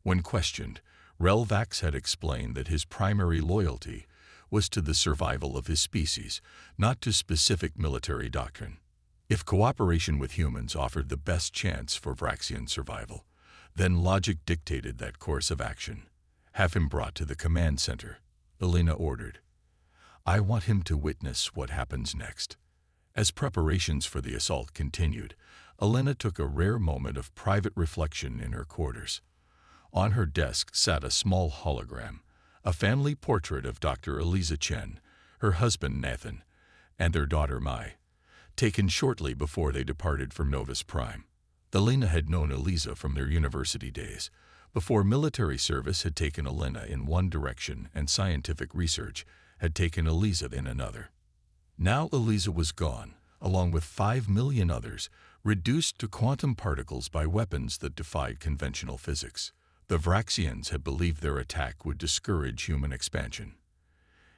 When questioned, Relvax had explained that his primary loyalty was to the survival of his species, not to specific military doctrine. If cooperation with humans offered the best chance for Vraxian survival, then logic dictated that course of action. "Have him brought to the command center," Elena ordered. "I want him to witness what happens next." As preparations for the assault continued, Elena took a rare moment of private reflection in her quarters. On her desk sat a small hologram, a family portrait of Dr. Eliza Chen, her husband Nathan, and their daughter Mai, taken shortly before they departed from Novus Prime. Elena had known Eliza from their university days, before military service had taken Elena in one direction and scientific research had taken Eliza in another. Now Eliza was gone, along with 5 million others, reduced to quantum particles by weapons that defied conventional physics. The Vraxians had believed their attack would discourage human expansion.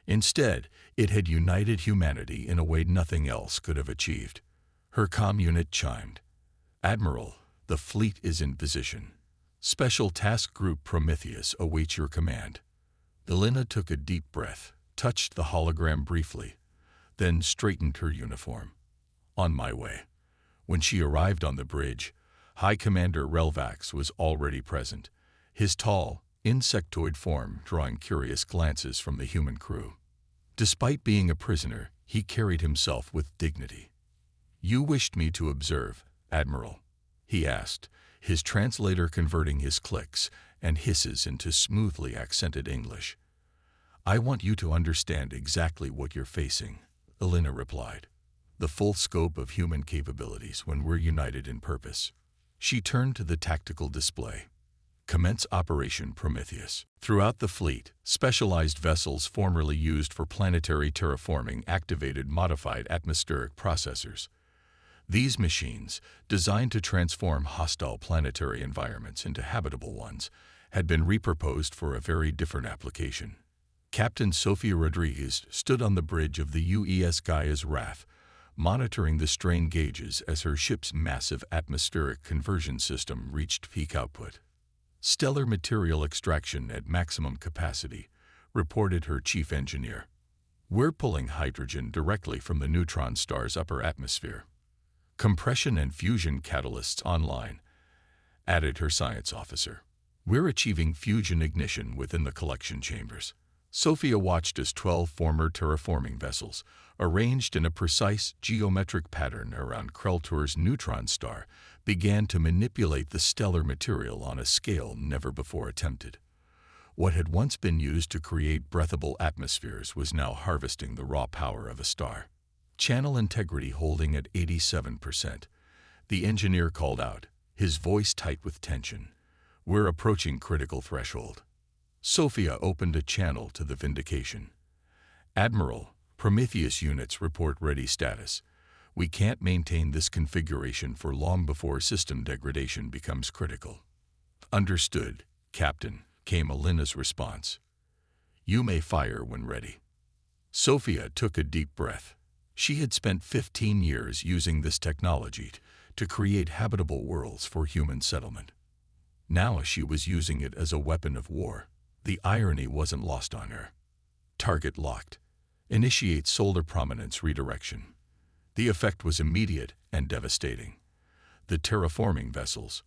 Instead, it had united humanity in a way nothing else could have achieved. Her comm unit chimed. "Admiral, the fleet is in position. Special Task Group Prometheus awaits your command." Elena took a deep breath, touched the hologram briefly, then straightened her uniform. "On my way." When she arrived on the bridge, High Commander Relvax was already present, his tall, insectoid form drawing curious glances from the human crew. Despite being a prisoner, he carried himself with dignity. "You wished me to observe, Admiral?" he asked, his translator converting his clicks and hisses into smoothly accented English. "I want you to understand exactly what you're facing," Elena replied. "The full scope of human capabilities when we're united in purpose." She turned to the tactical display. "Commence Operation Prometheus." Throughout the fleet, specialized vessels formerly used for planetary terraforming activated modified atmospheric processors. These machines, designed to transform hostile planetary environments into habitable ones, had been repurposed for a very different application. Captain Sofia Rodriguez stood on the bridge of the UES Gaia's Wrath, monitoring the strain gauges as her ship's massive atmospheric conversion system reached peak output. Stellar material extraction at maximum capacity, reported her chief engineer. We're pulling hydrogen directly from the neutron star's upper atmosphere. Compression and fusion catalysts online, added her science officer. We're achieving fusion ignition within the collection chambers. Sophia watched as 12 former terraforming vessels, arranged in a precise geometric pattern around Kreltor's neutron star, began to manipulate the stellar material on a scale never before attempted. What had once been used to create breathable atmospheres was now harvesting the raw power of a star. Channel integrity holding at 87%. The engineer called out, his voice tight with tension. We're approaching critical threshold. Sophia opened a channel to the Vindication. Admiral, Prometheus units report ready status. We can't maintain this configuration for long before system degradation becomes critical. Understood, Captain, came Alina's response. You may fire when ready. Sophia took a deep breath. She had spent 15 years using this technology to create habitable worlds for human settlement. Now she was using it as a weapon of war. The irony wasn't lost on her. Target locked. Initiate solar prominence redirection. The effect was immediate and devastating. The terraforming vessels,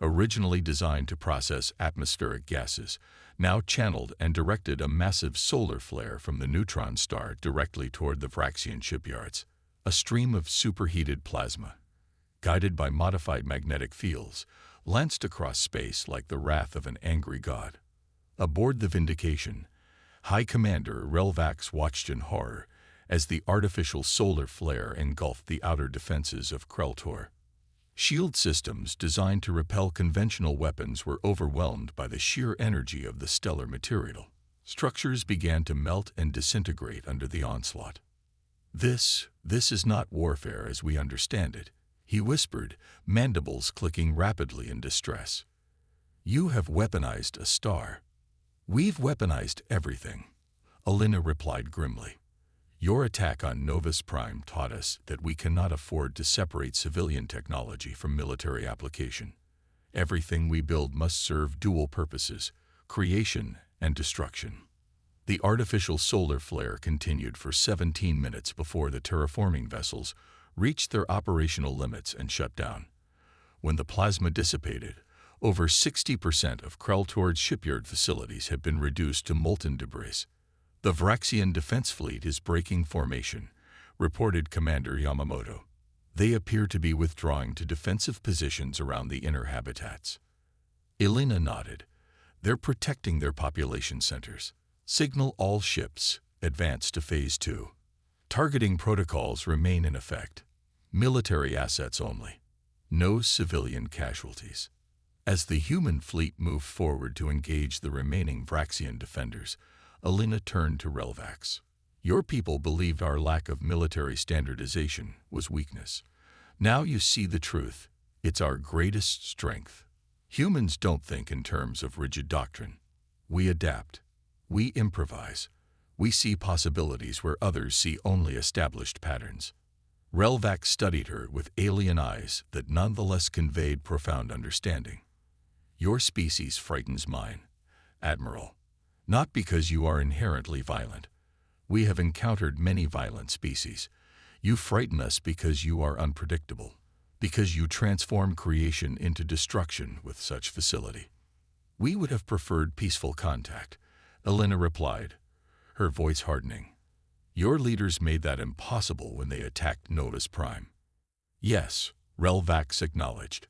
originally designed to process atmospheric gases, now channeled and directed a massive solar flare from the neutron star directly toward the Vraxian shipyards. A stream of superheated plasma, guided by modified magnetic fields, lanced across space like the wrath of an angry god. Aboard the Vindication, High Commander Relvax watched in horror as the artificial solar flare engulfed the outer defenses of Kreltor. Shield systems designed to repel conventional weapons were overwhelmed by the sheer energy of the stellar material. Structures began to melt and disintegrate under the onslaught. This is not warfare as we understand it, he whispered, mandibles clicking rapidly in distress. You have weaponized a star. We've weaponized everything, Alina replied grimly. Your attack on Novus Prime taught us that we cannot afford to separate civilian technology from military application. Everything we build must serve dual purposes, creation and destruction. The artificial solar flare continued for 17 minutes before the terraforming vessels reached their operational limits and shut down. When the plasma dissipated, over 60% of Kreltor's shipyard facilities have been reduced to molten debris. The Vraxian Defense Fleet is breaking formation, reported Commander Yamamoto. They appear to be withdrawing to defensive positions around the inner habitats. Elena nodded. They're protecting their population centers. Signal all ships, advance to Phase 2. Targeting protocols remain in effect. Military assets only. No civilian casualties. As the human fleet moved forward to engage the remaining Vraxian defenders, Alina turned to Relvax. Your people believed our lack of military standardization was weakness. Now you see the truth. It's our greatest strength. Humans don't think in terms of rigid doctrine. We adapt. We improvise. We see possibilities where others see only established patterns. Relvax studied her with alien eyes that nonetheless conveyed profound understanding. Your species frightens mine, Admiral. Not because you are inherently violent. We have encountered many violent species. You frighten us because you are unpredictable, because you transform creation into destruction with such facility. We would have preferred peaceful contact, Elena replied, her voice hardening. Your leaders made that impossible when they attacked Novus Prime. Yes, Relvax acknowledged.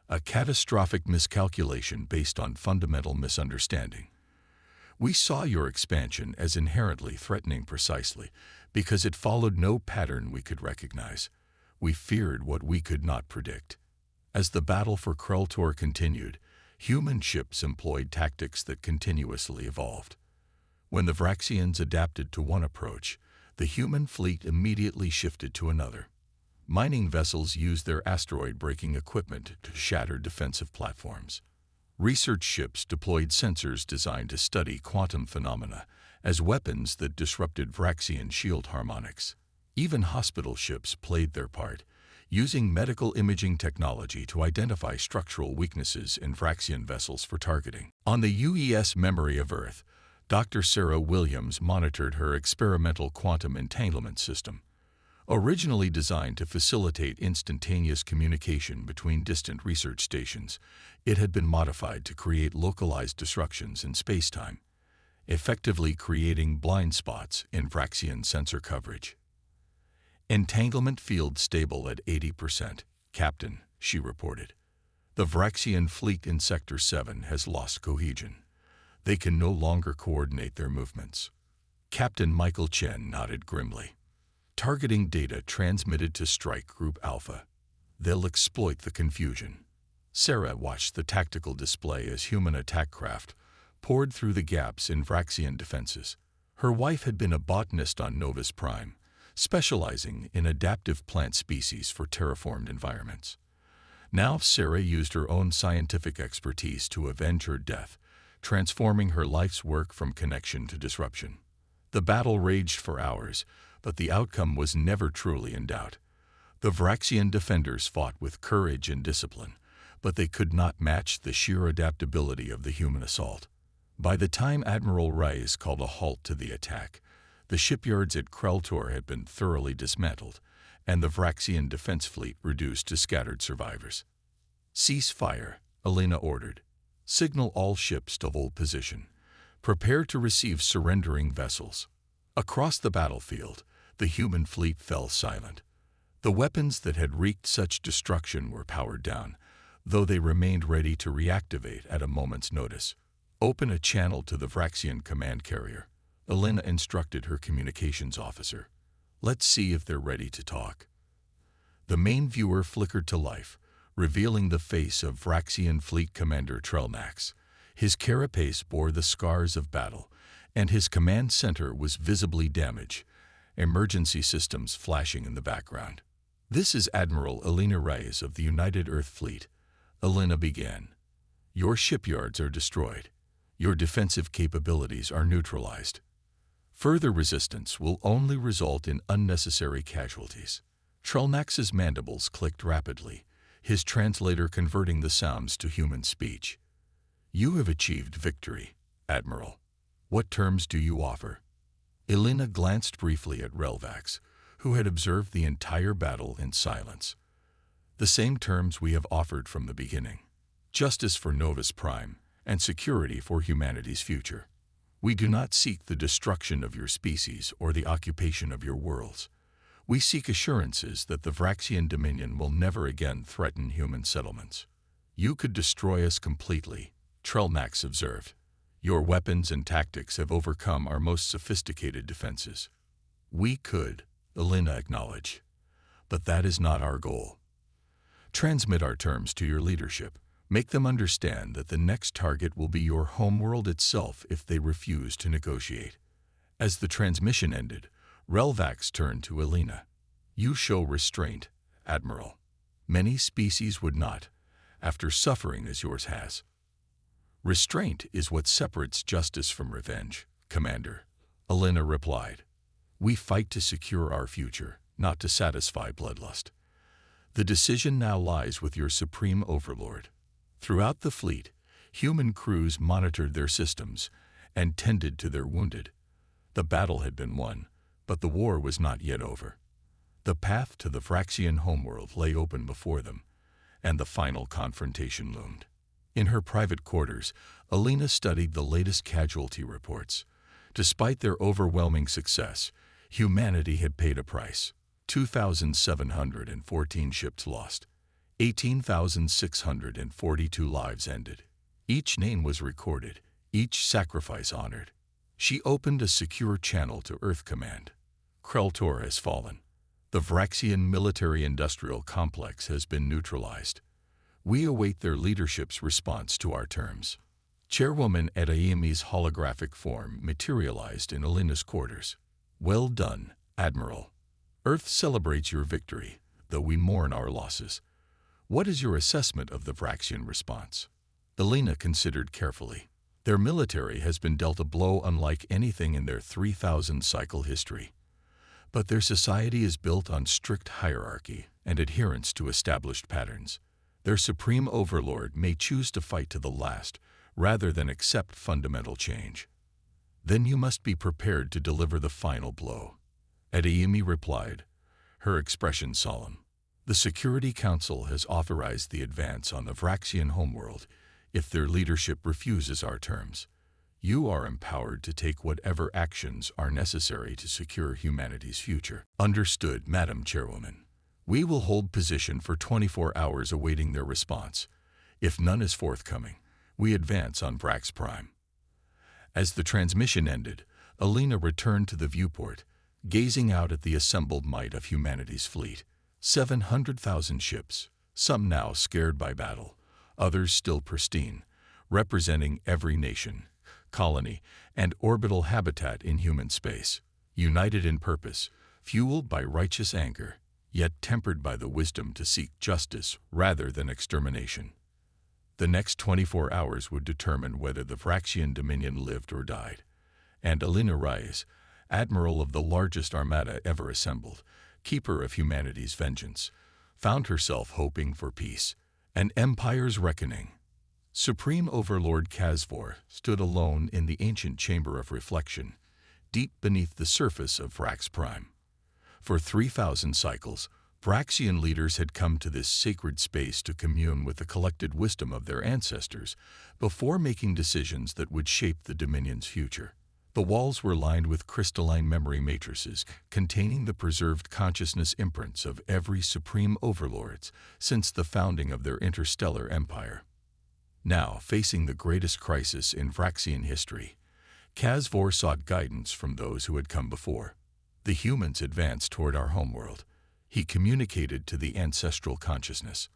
A catastrophic miscalculation based on fundamental misunderstanding. We saw your expansion as inherently threatening precisely because it followed no pattern we could recognize. We feared what we could not predict. As the battle for Kreltor continued, human ships employed tactics that continuously evolved. When the Vraxians adapted to one approach, the human fleet immediately shifted to another. Mining vessels used their asteroid-breaking equipment to shatter defensive platforms. Research ships deployed sensors designed to study quantum phenomena as weapons that disrupted Vraxian shield harmonics. Even hospital ships played their part, using medical imaging technology to identify structural weaknesses in Vraxian vessels for targeting. On the UES Memory of Earth, Dr. Sarah Williams monitored her experimental quantum entanglement system. Originally designed to facilitate instantaneous communication between distant research stations, it had been modified to create localized disruptions in spacetime, effectively creating blind spots in Vraxian sensor coverage. Entanglement field stable at 80%, Captain, she reported. The Vraxian fleet in Sector 7 has lost cohesion. They can no longer coordinate their movements. Captain Michael Chen nodded grimly. Targeting data transmitted to Strike Group Alpha. They'll exploit the confusion. Sarah watched the tactical display as human attack craft poured through the gaps in Vraxian defenses. Her wife had been a botanist on Novus Prime, specializing in adaptive plant species for terraformed environments. Now Sarah used her own scientific expertise to avenge her death, transforming her life's work from connection to disruption. The battle raged for hours, but the outcome was never truly in doubt. The Vraxian defenders fought with courage and discipline, but they could not match the sheer adaptability of the human assault. By the time Admiral Reyes called a halt to the attack, the shipyards at Kreltor had been thoroughly dismantled, and the Vraxian defense fleet reduced to scattered survivors. "Cease fire," Elena ordered. "Signal all ships to hold position. Prepare to receive surrendering vessels." Across the battlefield, the human fleet fell silent. The weapons that had wreaked such destruction were powered down, though they remained ready to reactivate at a moment's notice. "Open a channel to the Vraxian command carrier," Elena instructed her communications officer. "Let's see if they're ready to talk." The main viewer flickered to life, revealing the face of Vraxian Fleet Commander Trelnax. His carapace bore the scars of battle, and his command center was visibly damaged, emergency systems flashing in the background. "This is Admiral Elena Reyes of the United Earth Fleet," Elena began. "Your shipyards are destroyed. Your defensive capabilities are neutralized. Further resistance will only result in unnecessary casualties." Trelnax's mandibles clicked rapidly, his translator converting the sounds to human speech. "You have achieved victory, Admiral. What terms do you offer?" Elena glanced briefly at Relvax, who had observed the entire battle in silence. "The same terms we have offered from the beginning. Justice for Novus Prime and security for humanity's future. We do not seek the destruction of your species or the occupation of your worlds. We seek assurances that the Vraxian Dominion will never again threaten human settlements." "You could destroy us completely," Trelnax observed. "Your weapons and tactics have overcome our most sophisticated defenses." "We could," Elena acknowledged, "but that is not our goal. Transmit our terms to your leadership. Make them understand that the next target will be your homeworld itself if they refuse to negotiate." As the transmission ended, Relvax turned to Elena. "You show restraint, Admiral. Many species would not, after suffering as yours has." "Restraint is what separates justice from revenge, Commander," Elena replied. "We fight to secure our future, not to satisfy bloodlust. The decision now lies with your supreme overlord." Throughout the fleet, human crews monitored their systems and tended to their wounded. The battle had been won, but the war was not yet over. The path to the Vraxian homeworld lay open before them, and the final confrontation loomed. In her private quarters, Elena studied the latest casualty reports. Despite their overwhelming success, humanity had paid a price. 2,714 ships lost. 18,642 lives ended. Each name was recorded, each sacrifice honored. She opened a secure channel to Earth Command. "Kreltor has fallen. The Vraxian military-industrial complex has been neutralized. We await their leadership's response to our terms." Chairwoman Adaimi's holographic form materialized in Elena's quarters. "Well done, Admiral. Earth celebrates your victory, though we mourn our losses. What is your assessment of the Vraxian response?" Elena considered carefully. Their military has been dealt a blow unlike anything in their 3,000-cycle history. But their society is built on strict hierarchy and adherence to established patterns. Their supreme overlord may choose to fight to the last, rather than accept fundamental change. Then you must be prepared to deliver the final blow. Adeyemi replied, her expression solemn. The Security Council has authorized the advance on the Vraxian homeworld if their leadership refuses our terms. You are empowered to take whatever actions are necessary to secure humanity's future. Understood, Madam Chairwoman. We will hold position for 24 hours awaiting their response. If none is forthcoming, we advance on Vrax Prime. As the transmission ended, Alina returned to the viewport, gazing out at the assembled might of humanity's fleet. 700,000 ships, some now scared by battle, others still pristine, representing every nation, colony, and orbital habitat in human space, united in purpose, fueled by righteous anger, yet tempered by the wisdom to seek justice rather than extermination. The next 24 hours would determine whether the Vraxian Dominion lived or died, and Alina Reyes, admiral of the largest armada ever assembled, keeper of humanity's vengeance, found herself hoping for peace, an empire's reckoning. Supreme Overlord Kazvor stood alone in the ancient chamber of reflection, deep beneath the surface of Vrax Prime. For 3,000 cycles, Vraxian leaders had come to this sacred space to commune with the collected wisdom of their ancestors before making decisions that would shape the Dominion's future. The walls were lined with crystalline memory matrices containing the preserved consciousness imprints of every supreme overlords since the founding of their interstellar empire. Now, facing the greatest crisis in Vraxian history, Kazvor sought guidance from those who had come before. The humans advanced toward our homeworld. He communicated to the ancestral consciousness.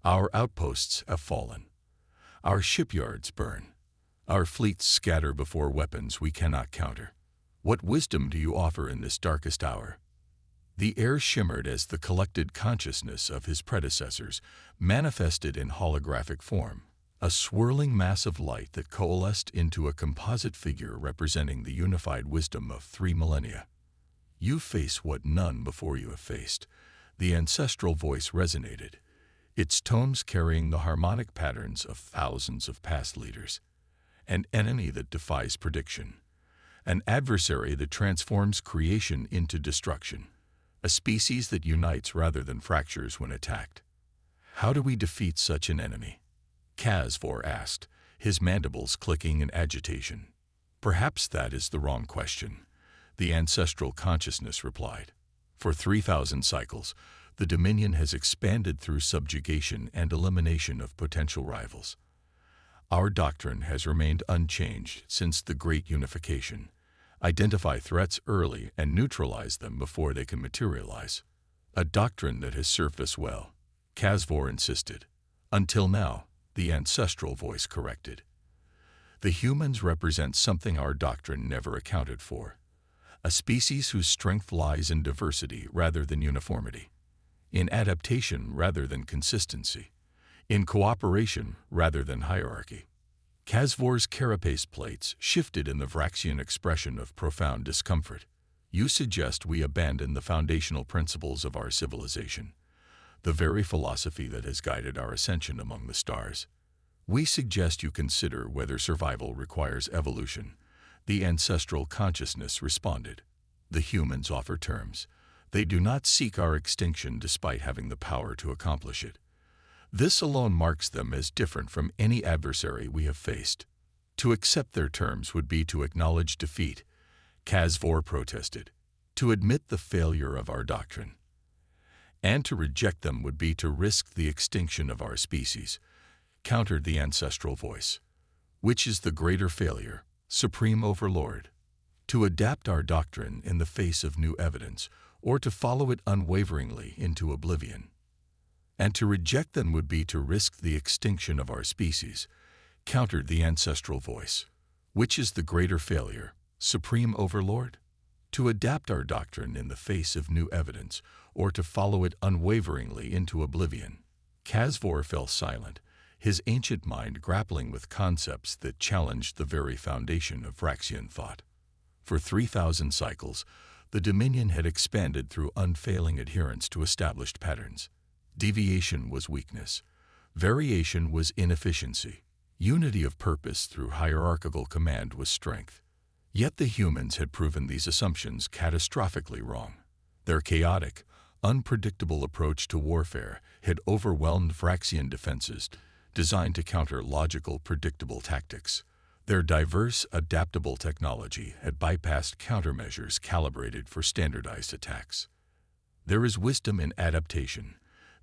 Our outposts have fallen. Our shipyards burn. Our fleets scatter before weapons we cannot counter. What wisdom do you offer in this darkest hour? The air shimmered as the collected consciousness of his predecessors manifested in holographic form, a swirling mass of light that coalesced into a composite figure representing the unified wisdom of 3 millennia. You face what none before you have faced. The ancestral voice resonated, its tones carrying the harmonic patterns of thousands of past leaders. An enemy that defies prediction, an adversary that transforms creation into destruction, a species that unites rather than fractures when attacked. How do we defeat such an enemy? Kazvor asked, his mandibles clicking in agitation. Perhaps that is the wrong question, the ancestral consciousness replied. For 3,000 cycles, the Dominion has expanded through subjugation and elimination of potential rivals. Our doctrine has remained unchanged since the Great Unification. Identify threats early and neutralize them before they can materialize. A doctrine that has served us well, Kazvor insisted. Until now, the ancestral voice corrected. The humans represent something our doctrine never accounted for. A species whose strength lies in diversity rather than uniformity, in adaptation rather than consistency, in cooperation rather than hierarchy. Kazvor's carapace plates shifted in the Vraxian expression of profound discomfort. You suggest we abandon the foundational principles of our civilization, the very philosophy that has guided our ascension among the stars. We suggest you consider whether survival requires evolution. The ancestral consciousness responded. The humans offer terms. They do not seek our extinction despite having the power to accomplish it. This alone marks them as different from any adversary we have faced. To accept their terms would be to acknowledge defeat, Kazvor protested. To admit the failure of our doctrine. And to reject them would be to risk the extinction of our species, countered the ancestral voice. Which is the greater failure, Supreme Overlord? To adapt our doctrine in the face of new evidence, or to follow it unwaveringly into oblivion? And to reject them would be to risk the extinction of our species, countered the ancestral voice. Which is the greater failure, Supreme Overlord? To adapt our doctrine in the face of new evidence, or to follow it unwaveringly into oblivion? Kazvor fell silent, his ancient mind grappling with concepts that challenged the very foundation of Vraxian thought. For 3,000 cycles, The Dominion had expanded through unfailing adherence to established patterns. Deviation was weakness. Variation was inefficiency. Unity of purpose through hierarchical command was strength. Yet the humans had proven these assumptions catastrophically wrong. Their chaotic, unpredictable approach to warfare had overwhelmed Vraxian defenses, designed to counter logical, predictable tactics. Their diverse, adaptable technology had bypassed countermeasures calibrated for standardized attacks. There is wisdom in adaptation.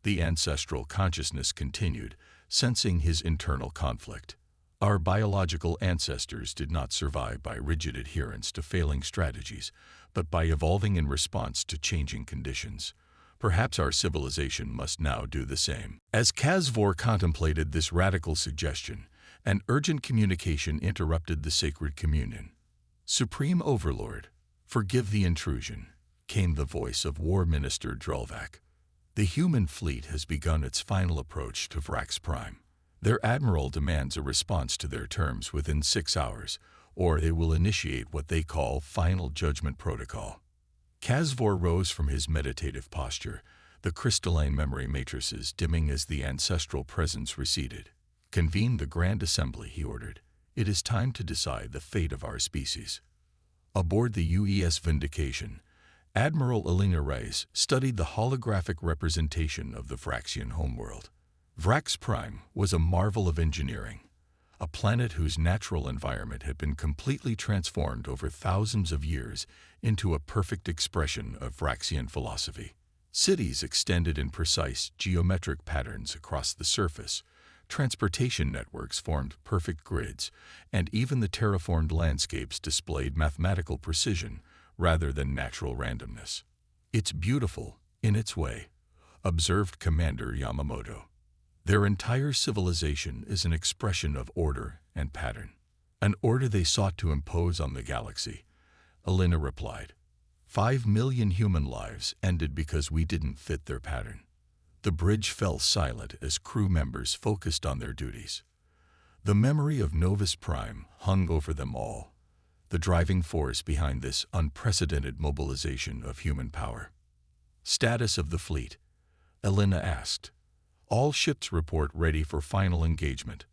The ancestral consciousness continued, sensing his internal conflict. Our biological ancestors did not survive by rigid adherence to failing strategies, but by evolving in response to changing conditions. Perhaps our civilization must now do the same. As Kazvor contemplated this radical suggestion, an urgent communication interrupted the sacred communion. "Supreme Overlord, forgive the intrusion," came the voice of War Minister Drelvac. "The human fleet has begun its final approach to Vrax Prime. Their admiral demands a response to their terms within 6 hours, or they will initiate what they call Final Judgment Protocol." Kazvor rose from his meditative posture, the crystalline memory matrices dimming as the ancestral presence receded. "Convene the Grand Assembly," he ordered. "It is time to decide the fate of our species." Aboard the UES Vindication, Admiral Elena Reyes studied the holographic representation of the Vraxian homeworld. Vrax Prime was a marvel of engineering, a planet whose natural environment had been completely transformed over thousands of years into a perfect expression of Vraxian philosophy. Cities extended in precise geometric patterns across the surface, transportation networks formed perfect grids, and even the terraformed landscapes displayed mathematical precision rather than natural randomness. "It's beautiful, in its way," observed Commander Yamamoto. "Their entire civilization is an expression of order and pattern." "An order they sought to impose on the galaxy," Elena replied. 5 million human lives ended because we didn't fit their pattern." The bridge fell silent as crew members focused on their duties. The memory of Novus Prime hung over them all, the driving force behind this unprecedented mobilization of human power. "Status of the fleet?" Elena asked. "All ships report ready for final engagement,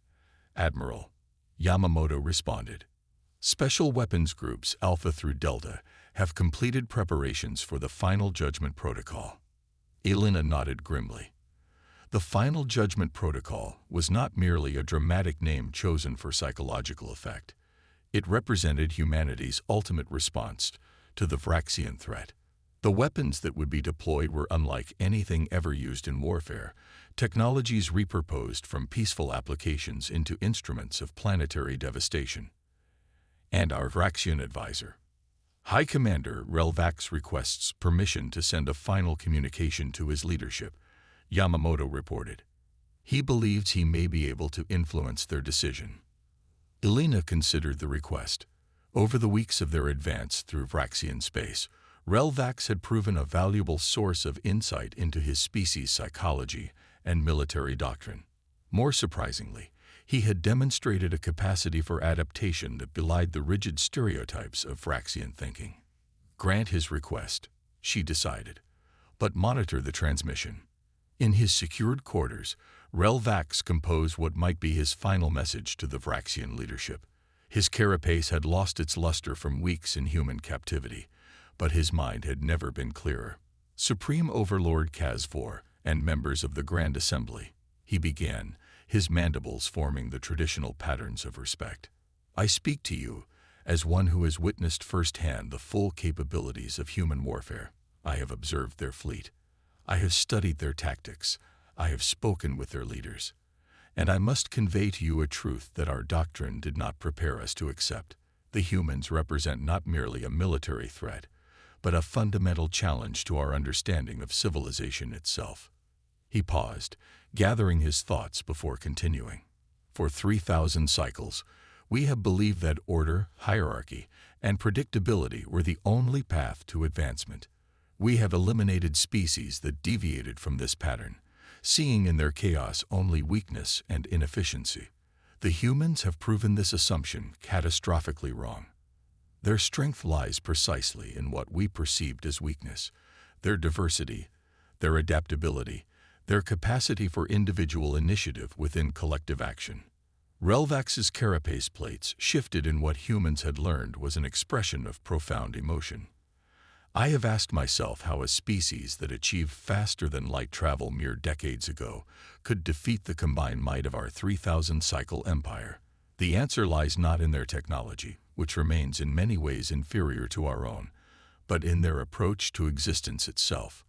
Admiral," Yamamoto responded. "Special weapons groups Alpha through Delta have completed preparations for the Final Judgment Protocol." Elena nodded grimly. The Final Judgment Protocol was not merely a dramatic name chosen for psychological effect. It represented humanity's ultimate response to the Vraxian threat. The weapons that would be deployed were unlike anything ever used in warfare, technologies repurposed from peaceful applications into instruments of planetary devastation. "And our Vraxian advisor, High Commander Relvax, requests permission to send a final communication to his leadership," Yamamoto reported. "He believes he may be able to influence their decision." Elena considered the request. Over the weeks of their advance through Vraxian space, Relvax had proven a valuable source of insight into his species' psychology and military doctrine. More surprisingly, he had demonstrated a capacity for adaptation that belied the rigid stereotypes of Vraxian thinking. "Grant his request," she decided, "but monitor the transmission." In his secured quarters, Relvax composed what might be his final message to the Vraxian leadership. His carapace had lost its luster from weeks in human captivity, but his mind had never been clearer. "Supreme Overlord Kazvor and members of the Grand Assembly," he began, his mandibles forming the traditional patterns of respect. "I speak to you as one who has witnessed firsthand the full capabilities of human warfare. I have observed their fleet. I have studied their tactics. I have spoken with their leaders. And I must convey to you a truth that our doctrine did not prepare us to accept. The humans represent not merely a military threat, but a fundamental challenge to our understanding of civilization itself." He paused, gathering his thoughts before continuing. "For 3,000 cycles, we have believed that order, hierarchy, and predictability were the only path to advancement. We have eliminated species that deviated from this pattern, seeing in their chaos only weakness and inefficiency. The humans have proven this assumption catastrophically wrong. Their strength lies precisely in what we perceived as weakness: their diversity, their adaptability, their capacity for individual initiative within collective action. Relvax's carapace plates shifted in what humans had learned was an expression of profound emotion. I have asked myself how a species that achieved faster-than-light travel mere decades ago could defeat the combined might of our 3,000-cycle empire. The answer lies not in their technology, which remains in many ways inferior to our own, but in their approach to existence itself.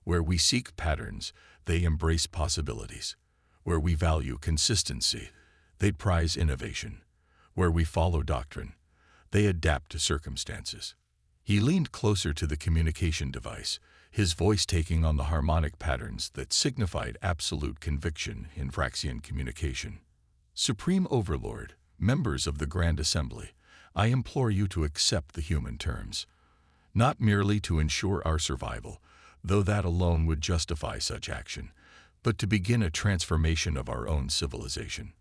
Where we seek patterns, they embrace possibilities. Where we value consistency, they prize innovation. Where we follow doctrine, they adapt to circumstances. He leaned closer to the communication device, his voice taking on the harmonic patterns that signified absolute conviction in Vraxian communication. Supreme Overlord, members of the Grand Assembly, I implore you to accept the human terms. Not merely to ensure our survival, though that alone would justify such action, but to begin a transformation of our own civilization.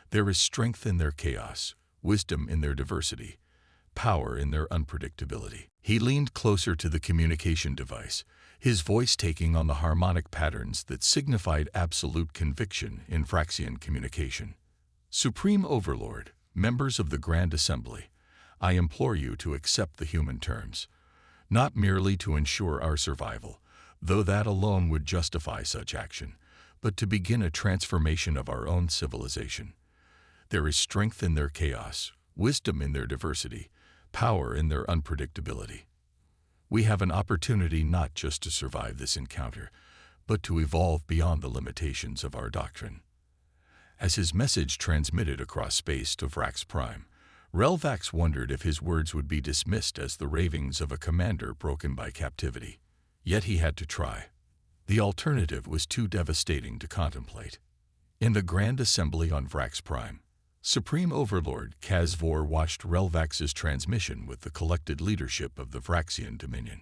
There is strength in their chaos, wisdom in their diversity, power in their unpredictability. He leaned closer to the communication device, his voice taking on the harmonic patterns that signified absolute conviction in Vraxian communication. Supreme Overlord, members of the Grand Assembly, I implore you to accept the human terms. Not merely to ensure our survival, though that alone would justify such action, but to begin a transformation of our own civilization. There is strength in their chaos, wisdom in their diversity, power in their unpredictability. We have an opportunity not just to survive this encounter, but to evolve beyond the limitations of our doctrine. As his message transmitted across space to Vrax Prime, Relvax wondered if his words would be dismissed as the ravings of a commander broken by captivity. Yet he had to try. The alternative was too devastating to contemplate. In the Grand Assembly on Vrax Prime, Supreme Overlord Kazvor watched Relvax's transmission with the collected leadership of the Vraxian Dominion.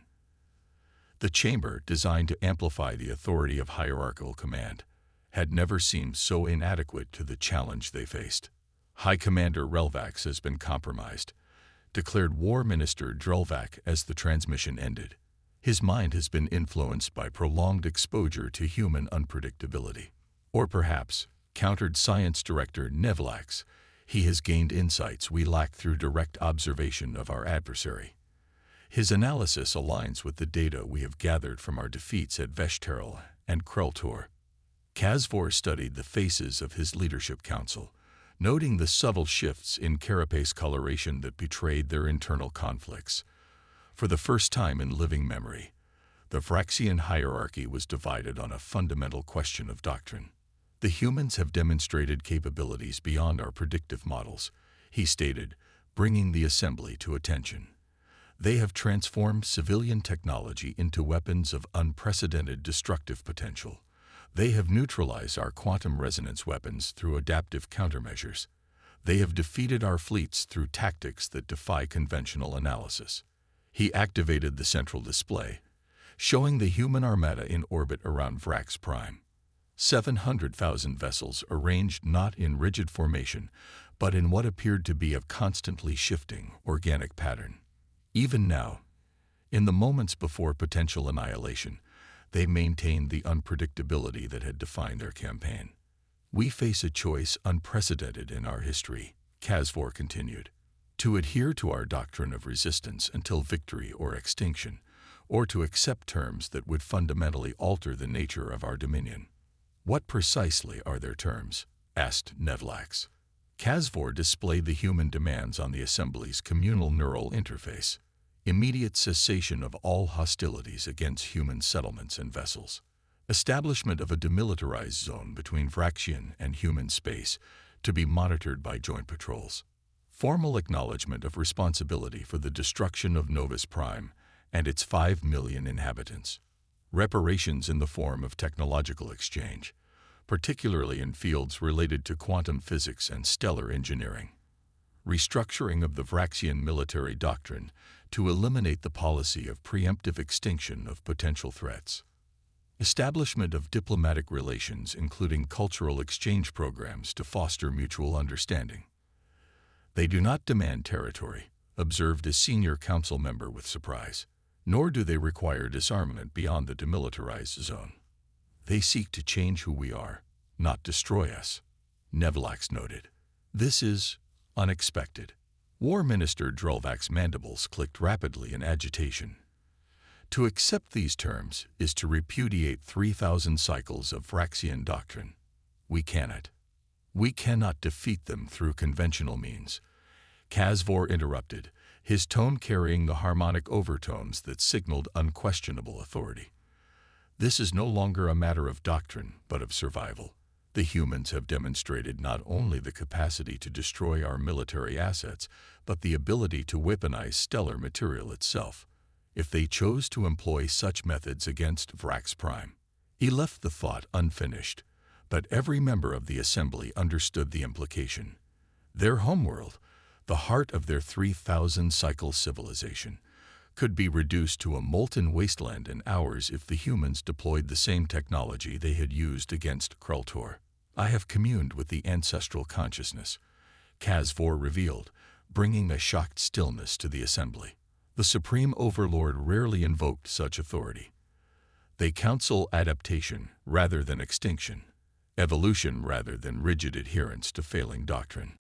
The chamber, designed to amplify the authority of hierarchical command, had never seemed so inadequate to the challenge they faced. High Commander Relvax has been compromised, declared War Minister Drelvac as the transmission ended. His mind has been influenced by prolonged exposure to human unpredictability. Or perhaps, countered Science Director Nevlax, he has gained insights we lack through direct observation of our adversary. His analysis aligns with the data we have gathered from our defeats at Veshteril and Kreltor. Kazvor studied the faces of his leadership council, noting the subtle shifts in carapace coloration that betrayed their internal conflicts. For the first time in living memory, the Vraxian hierarchy was divided on a fundamental question of doctrine. The humans have demonstrated capabilities beyond our predictive models, he stated, bringing the assembly to attention. They have transformed civilian technology into weapons of unprecedented destructive potential. They have neutralized our quantum resonance weapons through adaptive countermeasures. They have defeated our fleets through tactics that defy conventional analysis. He activated the central display, showing the human armada in orbit around Vrax Prime. 700,000 vessels arranged not in rigid formation, but in what appeared to be a constantly shifting, organic pattern. Even now, in the moments before potential annihilation, they maintained the unpredictability that had defined their campaign. We face a choice unprecedented in our history, Kazvor continued, to adhere to our doctrine of resistance until victory or extinction, or to accept terms that would fundamentally alter the nature of our dominion. What precisely are their terms? Asked Nevlax. Kazvor displayed the human demands on the Assembly's communal neural interface: immediate cessation of all hostilities against human settlements and vessels, establishment of a demilitarized zone between Vraxian and human space to be monitored by joint patrols, formal acknowledgement of responsibility for the destruction of Novus Prime and its 5 million inhabitants, reparations in the form of technological exchange, particularly in fields related to quantum physics and stellar engineering, restructuring of the Vraxian military doctrine to eliminate the policy of preemptive extinction of potential threats, establishment of diplomatic relations including cultural exchange programs to foster mutual understanding. They do not demand territory, observed a senior council member with surprise. Nor do they require disarmament beyond the demilitarized zone. They seek to change who we are, not destroy us, Nevlax noted. This is unexpected. War Minister Drulvak's mandibles clicked rapidly in agitation. To accept these terms is to repudiate 3,000 cycles of Vraxian doctrine. We cannot. We cannot defeat them through conventional means. Kazvor interrupted, his tone carrying the harmonic overtones that signaled unquestionable authority. This is no longer a matter of doctrine, but of survival. The humans have demonstrated not only the capacity to destroy our military assets, but the ability to weaponize stellar material itself. If they chose to employ such methods against Vrax Prime. He left the thought unfinished, but every member of the assembly understood the implication. Their homeworld, the heart of their 3,000-cycle civilization, could be reduced to a molten wasteland in hours if the humans deployed the same technology they had used against Krultor. I have communed with the ancestral consciousness, Kazvor revealed, bringing a shocked stillness to the assembly. The Supreme Overlord rarely invoked such authority. They counsel adaptation rather than extinction, evolution rather than rigid adherence to failing doctrine.